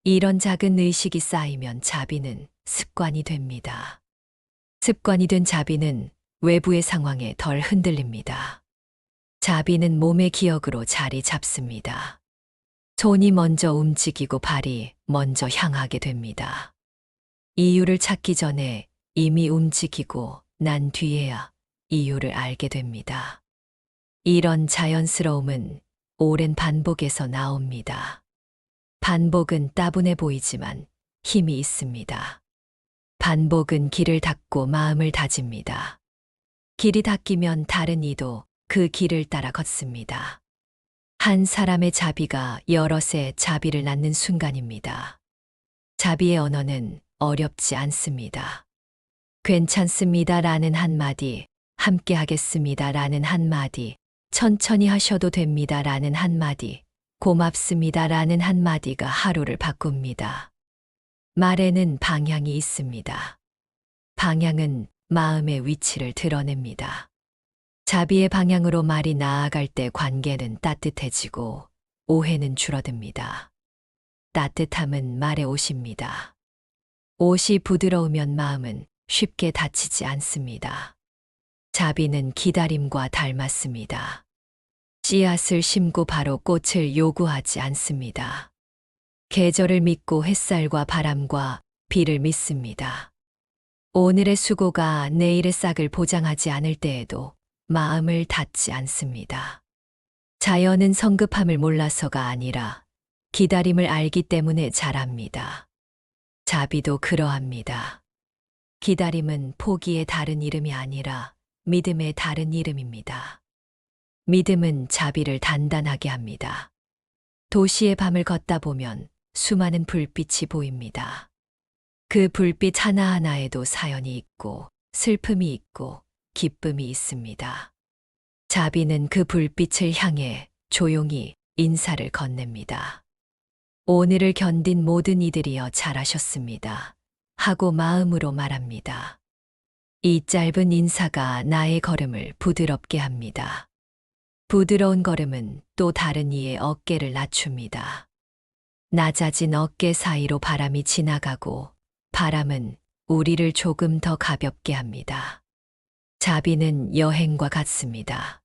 이런 작은 의식이 쌓이면 자비는 습관이 됩니다. 습관이 된 자비는 외부의 상황에 덜 흔들립니다. 자비는 몸의 기억으로 자리 잡습니다. 손이 먼저 움직이고 발이 먼저 향하게 됩니다. 이유를 찾기 전에 이미 움직이고 난 뒤에야 이유를 알게 됩니다. 이런 자연스러움은 오랜 반복에서 나옵니다. 반복은 따분해 보이지만 힘이 있습니다. 반복은 길을 닫고 마음을 다집니다. 길이 닫히면 다른 이도 그 길을 따라 걷습니다. 한 사람의 자비가 여럿의 자비를 낳는 순간입니다. 자비의 언어는 어렵지 않습니다. 괜찮습니다 라는 한마디, 함께 하겠습니다 라는 한마디, 천천히 하셔도 됩니다 라는 한마디, 고맙습니다 라는 한마디가 하루를 바꿉니다. 말에는 방향이 있습니다. 방향은 마음의 위치를 드러냅니다. 자비의 방향으로 말이 나아갈 때 관계는 따뜻해지고 오해는 줄어듭니다. 따뜻함은 말의 옷입니다. 옷이 부드러우면 마음은 쉽게 다치지 않습니다. 자비는 기다림과 닮았습니다. 씨앗을 심고 바로 꽃을 요구하지 않습니다. 계절을 믿고 햇살과 바람과 비를 믿습니다. 오늘의 수고가 내일의 싹을 보장하지 않을 때에도 마음을 닫지 않습니다. 자연은 성급함을 몰라서가 아니라 기다림을 알기 때문에 자랍니다. 자비도 그러합니다. 기다림은 포기의 다른 이름이 아니라 믿음의 다른 이름입니다. 믿음은 자비를 단단하게 합니다. 도시의 밤을 걷다 보면 수많은 불빛이 보입니다. 그 불빛 하나하나에도 사연이 있고 슬픔이 있고 기쁨이 있습니다. 자비는 그 불빛을 향해 조용히 인사를 건넵니다. 오늘을 견딘 모든 이들이여 잘하셨습니다. 하고 마음으로 말합니다. 이 짧은 인사가 나의 걸음을 부드럽게 합니다. 부드러운 걸음은 또 다른 이의 어깨를 낮춥니다. 낮아진 어깨 사이로 바람이 지나가고 바람은 우리를 조금 더 가볍게 합니다. 자비는 여행과 같습니다.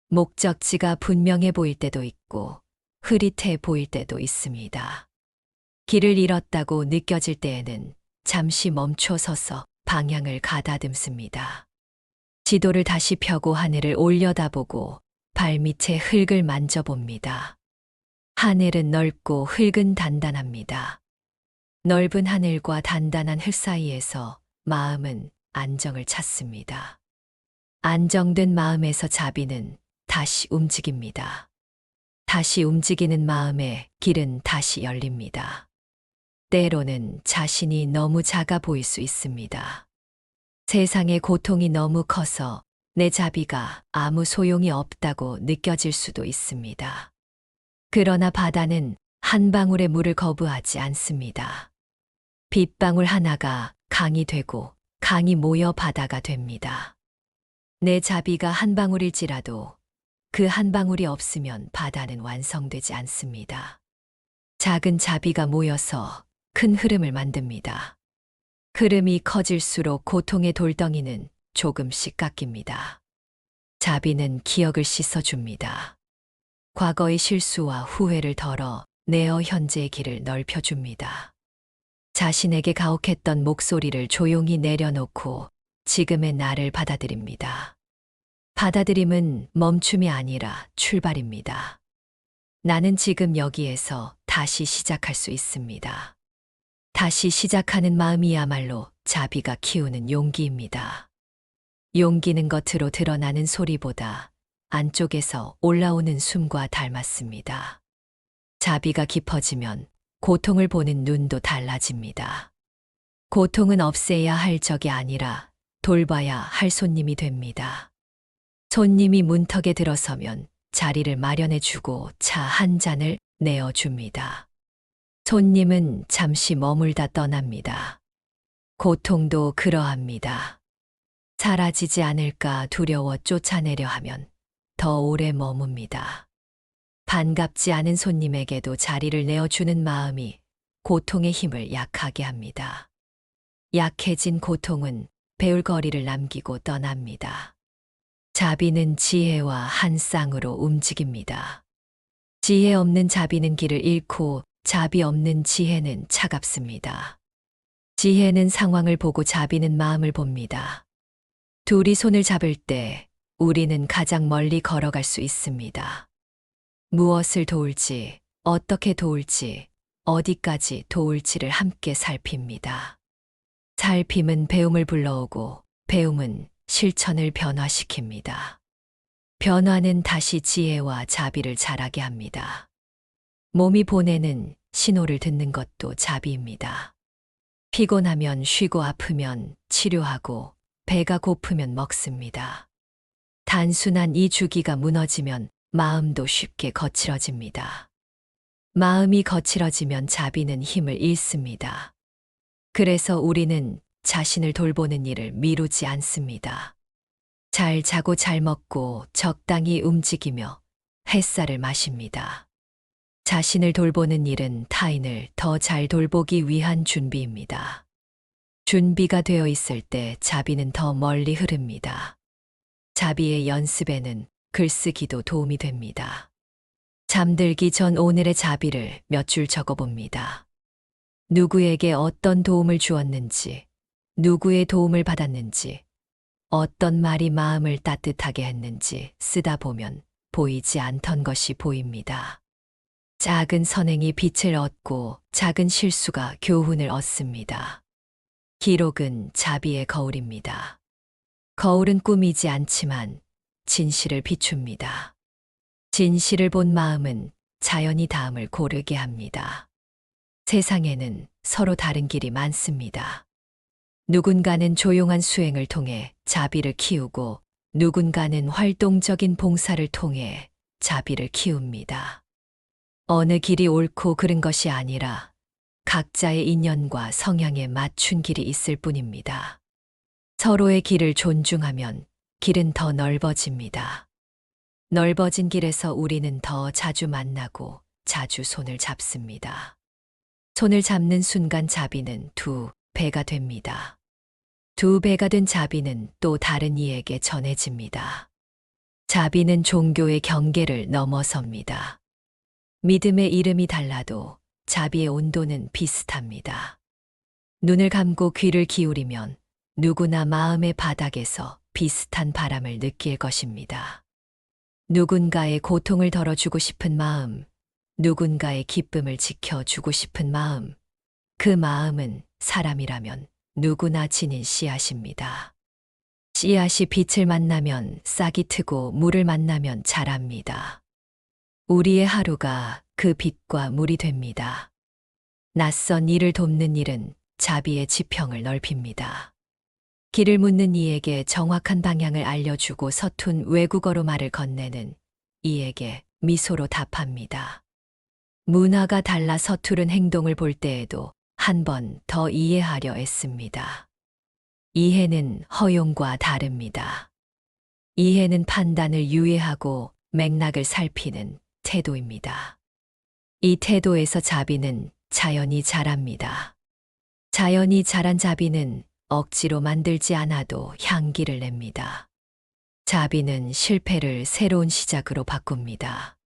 목적지가 분명해 보일 때도 있고 흐릿해 보일 때도 있습니다. 길을 잃었다고 느껴질 때에는 잠시 멈춰 서서 방향을 가다듬습니다. 지도를 다시 펴고 하늘을 올려다보고 발밑에 흙을 만져봅니다. 하늘은 넓고 흙은 단단합니다. 넓은 하늘과 단단한 흙 사이에서 마음은 안정을 찾습니다. 안정된 마음에서 자비는 다시 움직입니다. 다시 움직이는 마음에 길은 다시 열립니다. 때로는 자신이 너무 작아 보일 수 있습니다. 세상의 고통이 너무 커서 내 자비가 아무 소용이 없다고 느껴질 수도 있습니다. 그러나 바다는 한 방울의 물을 거부하지 않습니다. 빗방울 하나가 강이 되고 강이 모여 바다가 됩니다. 내 자비가 한 방울일지라도 그 한 방울이 없으면 바다는 완성되지 않습니다. 작은 자비가 모여서 큰 흐름을 만듭니다. 흐름이 커질수록 고통의 돌덩이는 조금씩 깎입니다. 자비는 기억을 씻어줍니다. 과거의 실수와 후회를 덜어 내어 현재의 길을 넓혀줍니다. 자신에게 가혹했던 목소리를 조용히 내려놓고 지금의 나를 받아들입니다. 받아들임은 멈춤이 아니라 출발입니다. 나는 지금 여기에서 다시 시작할 수 있습니다. 다시 시작하는 마음이야말로 자비가 키우는 용기입니다. 용기는 겉으로 드러나는 소리보다 안쪽에서 올라오는 숨과 닮았습니다. 자비가 깊어지면 고통을 보는 눈도 달라집니다. 고통은 없애야 할 적이 아니라 돌봐야 할 손님이 됩니다. 손님이 문턱에 들어서면 자리를 마련해주고 차 한 잔을 내어줍니다. 손님은 잠시 머물다 떠납니다. 고통도 그러합니다. 사라지지 않을까 두려워 쫓아내려 하면 더 오래 머뭅니다. 반갑지 않은 손님에게도 자리를 내어주는 마음이 고통의 힘을 약하게 합니다. 약해진 고통은 배울 거리를 남기고 떠납니다. 자비는 지혜와 한 쌍으로 움직입니다. 지혜 없는 자비는 길을 잃고 자비 없는 지혜는 차갑습니다. 지혜는 상황을 보고 자비는 마음을 봅니다. 둘이 손을 잡을 때 우리는 가장 멀리 걸어갈 수 있습니다. 무엇을 도울지, 어떻게 도울지, 어디까지 도울지를 함께 살핍니다. 살핌은 배움을 불러오고 배움은 실천을 변화시킵니다. 변화는 다시 지혜와 자비를 자라게 합니다. 몸이 보내는 신호를 듣는 것도 자비입니다. 피곤하면 쉬고 아프면 치료하고 배가 고프면 먹습니다. 단순한 이 주기가 무너지면 마음도 쉽게 거칠어집니다. 마음이 거칠어지면 자비는 힘을 잃습니다. 그래서 우리는 자신을 돌보는 일을 미루지 않습니다. 잘 자고 잘 먹고 적당히 움직이며 햇살을 마십니다. 자신을 돌보는 일은 타인을 더 잘 돌보기 위한 준비입니다. 준비가 되어 있을 때 자비는 더 멀리 흐릅니다. 자비의 연습에는 글쓰기도 도움이 됩니다. 잠들기 전 오늘의 자비를 몇 줄 적어봅니다. 누구에게 어떤 도움을 주었는지, 누구의 도움을 받았는지, 어떤 말이 마음을 따뜻하게 했는지 쓰다 보면 보이지 않던 것이 보입니다. 작은 선행이 빛을 얻고 작은 실수가 교훈을 얻습니다. 기록은 자비의 거울입니다. 거울은 꾸미지 않지만 진실을 비춥니다. 진실을 본 마음은 자연히 다음을 고르게 합니다. 세상에는 서로 다른 길이 많습니다. 누군가는 조용한 수행을 통해 자비를 키우고 누군가는 활동적인 봉사를 통해 자비를 키웁니다. 어느 길이 옳고 그른 것이 아니라 각자의 인연과 성향에 맞춘 길이 있을 뿐입니다. 서로의 길을 존중하면 길은 더 넓어집니다. 넓어진 길에서 우리는 더 자주 만나고 자주 손을 잡습니다. 손을 잡는 순간 자비는 두 배가 됩니다. 두 배가 된 자비는 또 다른 이에게 전해집니다. 자비는 종교의 경계를 넘어섭니다. 믿음의 이름이 달라도 자비의 온도는 비슷합니다. 눈을 감고 귀를 기울이면 누구나 마음의 바닥에서 비슷한 바람을 느낄 것입니다. 누군가의 고통을 덜어주고 싶은 마음, 누군가의 기쁨을 지켜주고 싶은 마음, 그 마음은 사람이라면 누구나 지닌 씨앗입니다. 씨앗이 빛을 만나면 싹이 트고 물을 만나면 자랍니다. 우리의 하루가 그 빛과 물이 됩니다. 낯선 이를 돕는 일은 자비의 지평을 넓힙니다. 길을 묻는 이에게 정확한 방향을 알려주고 서툰 외국어로 말을 건네는 이에게 미소로 답합니다. 문화가 달라 서투른 행동을 볼 때에도 한 번 더 이해하려 애씁니다. 이해는 허용과 다릅니다. 이해는 판단을 유예하고 맥락을 살피는 태도입니다. 이 태도에서 자비는 자연히 자랍니다. 자연히 자란 자비는 억지로 만들지 않아도 향기를 냅니다. 자비는 실패를 새로운 시작으로 바꿉니다.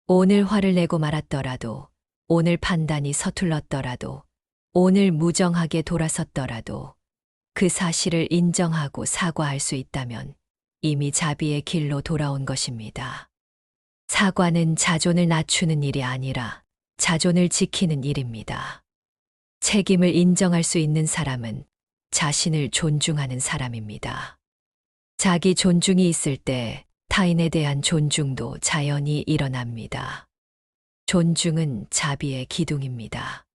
오늘 화를 내고 말았더라도, 오늘 판단이 서툴렀더라도, 오늘 무정하게 돌아섰더라도 그 사실을 인정하고 사과할 수 있다면 이미 자비의 길로 돌아온 것입니다. 사과는 자존을 낮추는 일이 아니라 자존을 지키는 일입니다. 책임을 인정할 수 있는 사람은 자신을 존중하는 사람입니다. 자기 존중이 있을 때 타인에 대한 존중도 자연히 일어납니다. 존중은 자비의 기둥입니다.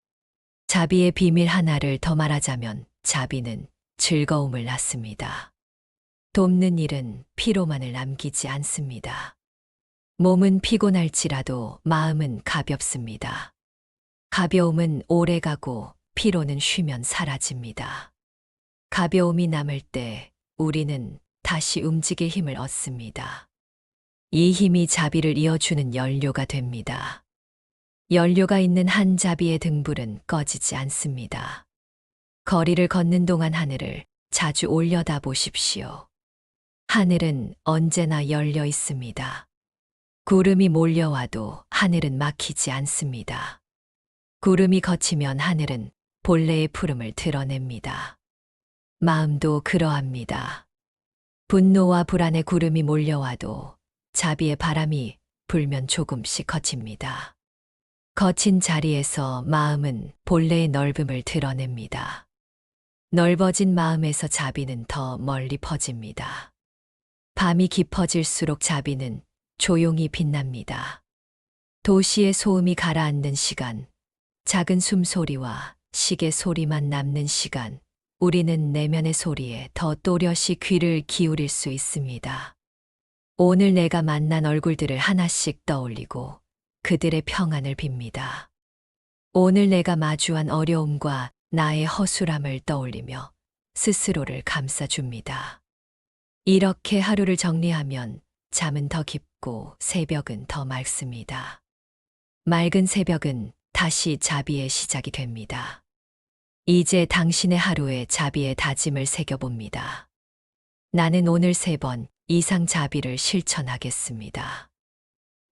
자비의 비밀 하나를 더 말하자면 자비는 즐거움을 낳습니다. 돕는 일은 피로만을 남기지 않습니다. 몸은 피곤할지라도 마음은 가볍습니다. 가벼움은 오래가고 피로는 쉬면 사라집니다. 가벼움이 남을 때 우리는 다시 움직일 힘을 얻습니다. 이 힘이 자비를 이어주는 연료가 됩니다. 연료가 있는 한 자비의 등불은 꺼지지 않습니다. 거리를 걷는 동안 하늘을 자주 올려다 보십시오. 하늘은 언제나 열려 있습니다. 구름이 몰려와도 하늘은 막히지 않습니다. 구름이 걷히면 하늘은 본래의 푸름을 드러냅니다. 마음도 그러합니다. 분노와 불안의 구름이 몰려와도 자비의 바람이 불면 조금씩 걷힙니다. 거친 자리에서 마음은 본래의 넓음을 드러냅니다. 넓어진 마음에서 자비는 더 멀리 퍼집니다. 밤이 깊어질수록 자비는 조용히 빛납니다. 도시의 소음이 가라앉는 시간, 작은 숨소리와 시계 소리만 남는 시간, 우리는 내면의 소리에 더 또렷이 귀를 기울일 수 있습니다. 오늘 내가 만난 얼굴들을 하나씩 떠올리고 그들의 평안을 빕니다. 오늘 내가 마주한 어려움과 나의 허술함을 떠올리며 스스로를 감싸줍니다. 이렇게 하루를 정리하면 잠은 더 깊고 새벽은 더 맑습니다. 맑은 새벽은 다시 자비의 시작이 됩니다. 이제 당신의 하루에 자비의 다짐을 새겨봅니다. 나는 오늘 3번 이상 자비를 실천하겠습니다.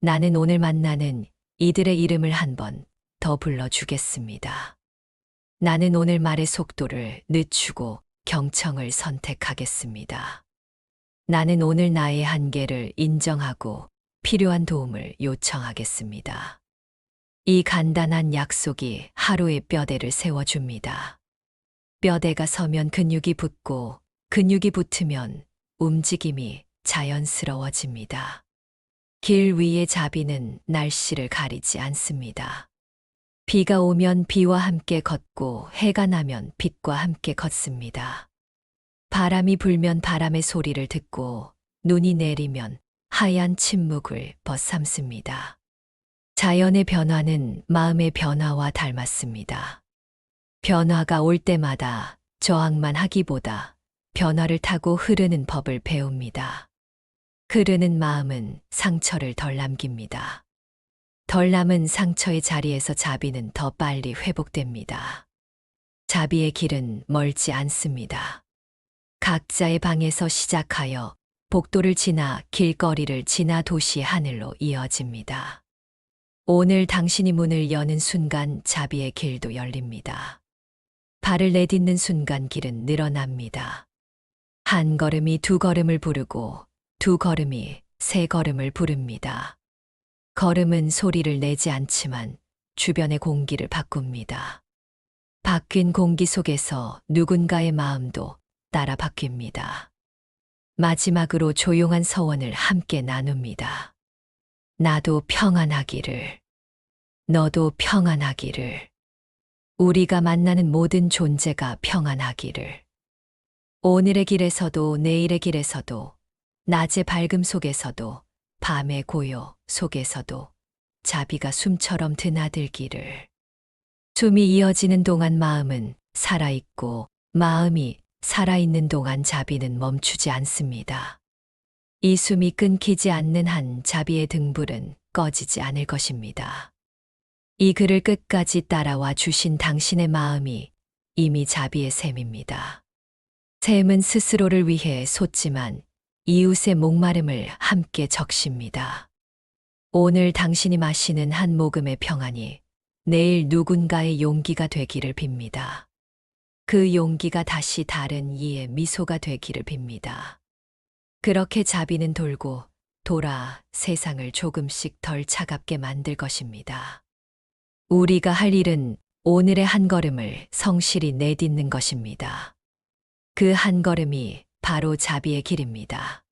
나는 오늘 만나는 이들의 이름을 한 번 더 불러주겠습니다. 나는 오늘 말의 속도를 늦추고 경청을 선택하겠습니다. 나는 오늘 나의 한계를 인정하고 필요한 도움을 요청하겠습니다. 이 간단한 약속이 하루의 뼈대를 세워줍니다. 뼈대가 서면 근육이 붙고 근육이 붙으면 움직임이 자연스러워집니다. 길 위의 자비는 날씨를 가리지 않습니다. 비가 오면 비와 함께 걷고 해가 나면 빛과 함께 걷습니다. 바람이 불면 바람의 소리를 듣고 눈이 내리면 하얀 침묵을 벗삼습니다. 자연의 변화는 마음의 변화와 닮았습니다. 변화가 올 때마다 저항만 하기보다 변화를 타고 흐르는 법을 배웁니다. 흐르는 마음은 상처를 덜 남깁니다. 덜 남은 상처의 자리에서 자비는 더 빨리 회복됩니다. 자비의 길은 멀지 않습니다. 각자의 방에서 시작하여 복도를 지나 길거리를 지나 도시의 하늘로 이어집니다. 오늘 당신이 문을 여는 순간 자비의 길도 열립니다. 발을 내딛는 순간 길은 늘어납니다. 한 걸음이 두 걸음을 부르고 두 걸음이 세 걸음을 부릅니다. 걸음은 소리를 내지 않지만 주변의 공기를 바꿉니다. 바뀐 공기 속에서 누군가의 마음도 따라 바뀝니다. 마지막으로 조용한 서원을 함께 나눕니다. 나도 평안하기를. 너도 평안하기를. 우리가 만나는 모든 존재가 평안하기를. 오늘의 길에서도 내일의 길에서도 낮의 밝음 속에서도 밤의 고요 속에서도 자비가 숨처럼 드나들기를. 숨이 이어지는 동안 마음은 살아있고 마음이 살아있는 동안 자비는 멈추지 않습니다. 이 숨이 끊기지 않는 한 자비의 등불은 꺼지지 않을 것입니다. 이 글을 끝까지 따라와 주신 당신의 마음이 이미 자비의 샘입니다. 샘은 스스로를 위해 솟지만 이웃의 목마름을 함께 적십니다. 오늘 당신이 마시는 한 모금의 평안이 내일 누군가의 용기가 되기를 빕니다. 그 용기가 다시 다른 이의 미소가 되기를 빕니다. 그렇게 자비는 돌고 돌아 세상을 조금씩 덜 차갑게 만들 것입니다. 우리가 할 일은 오늘의 한 걸음을 성실히 내딛는 것입니다. 그 한 걸음이 바로 자비의 길입니다.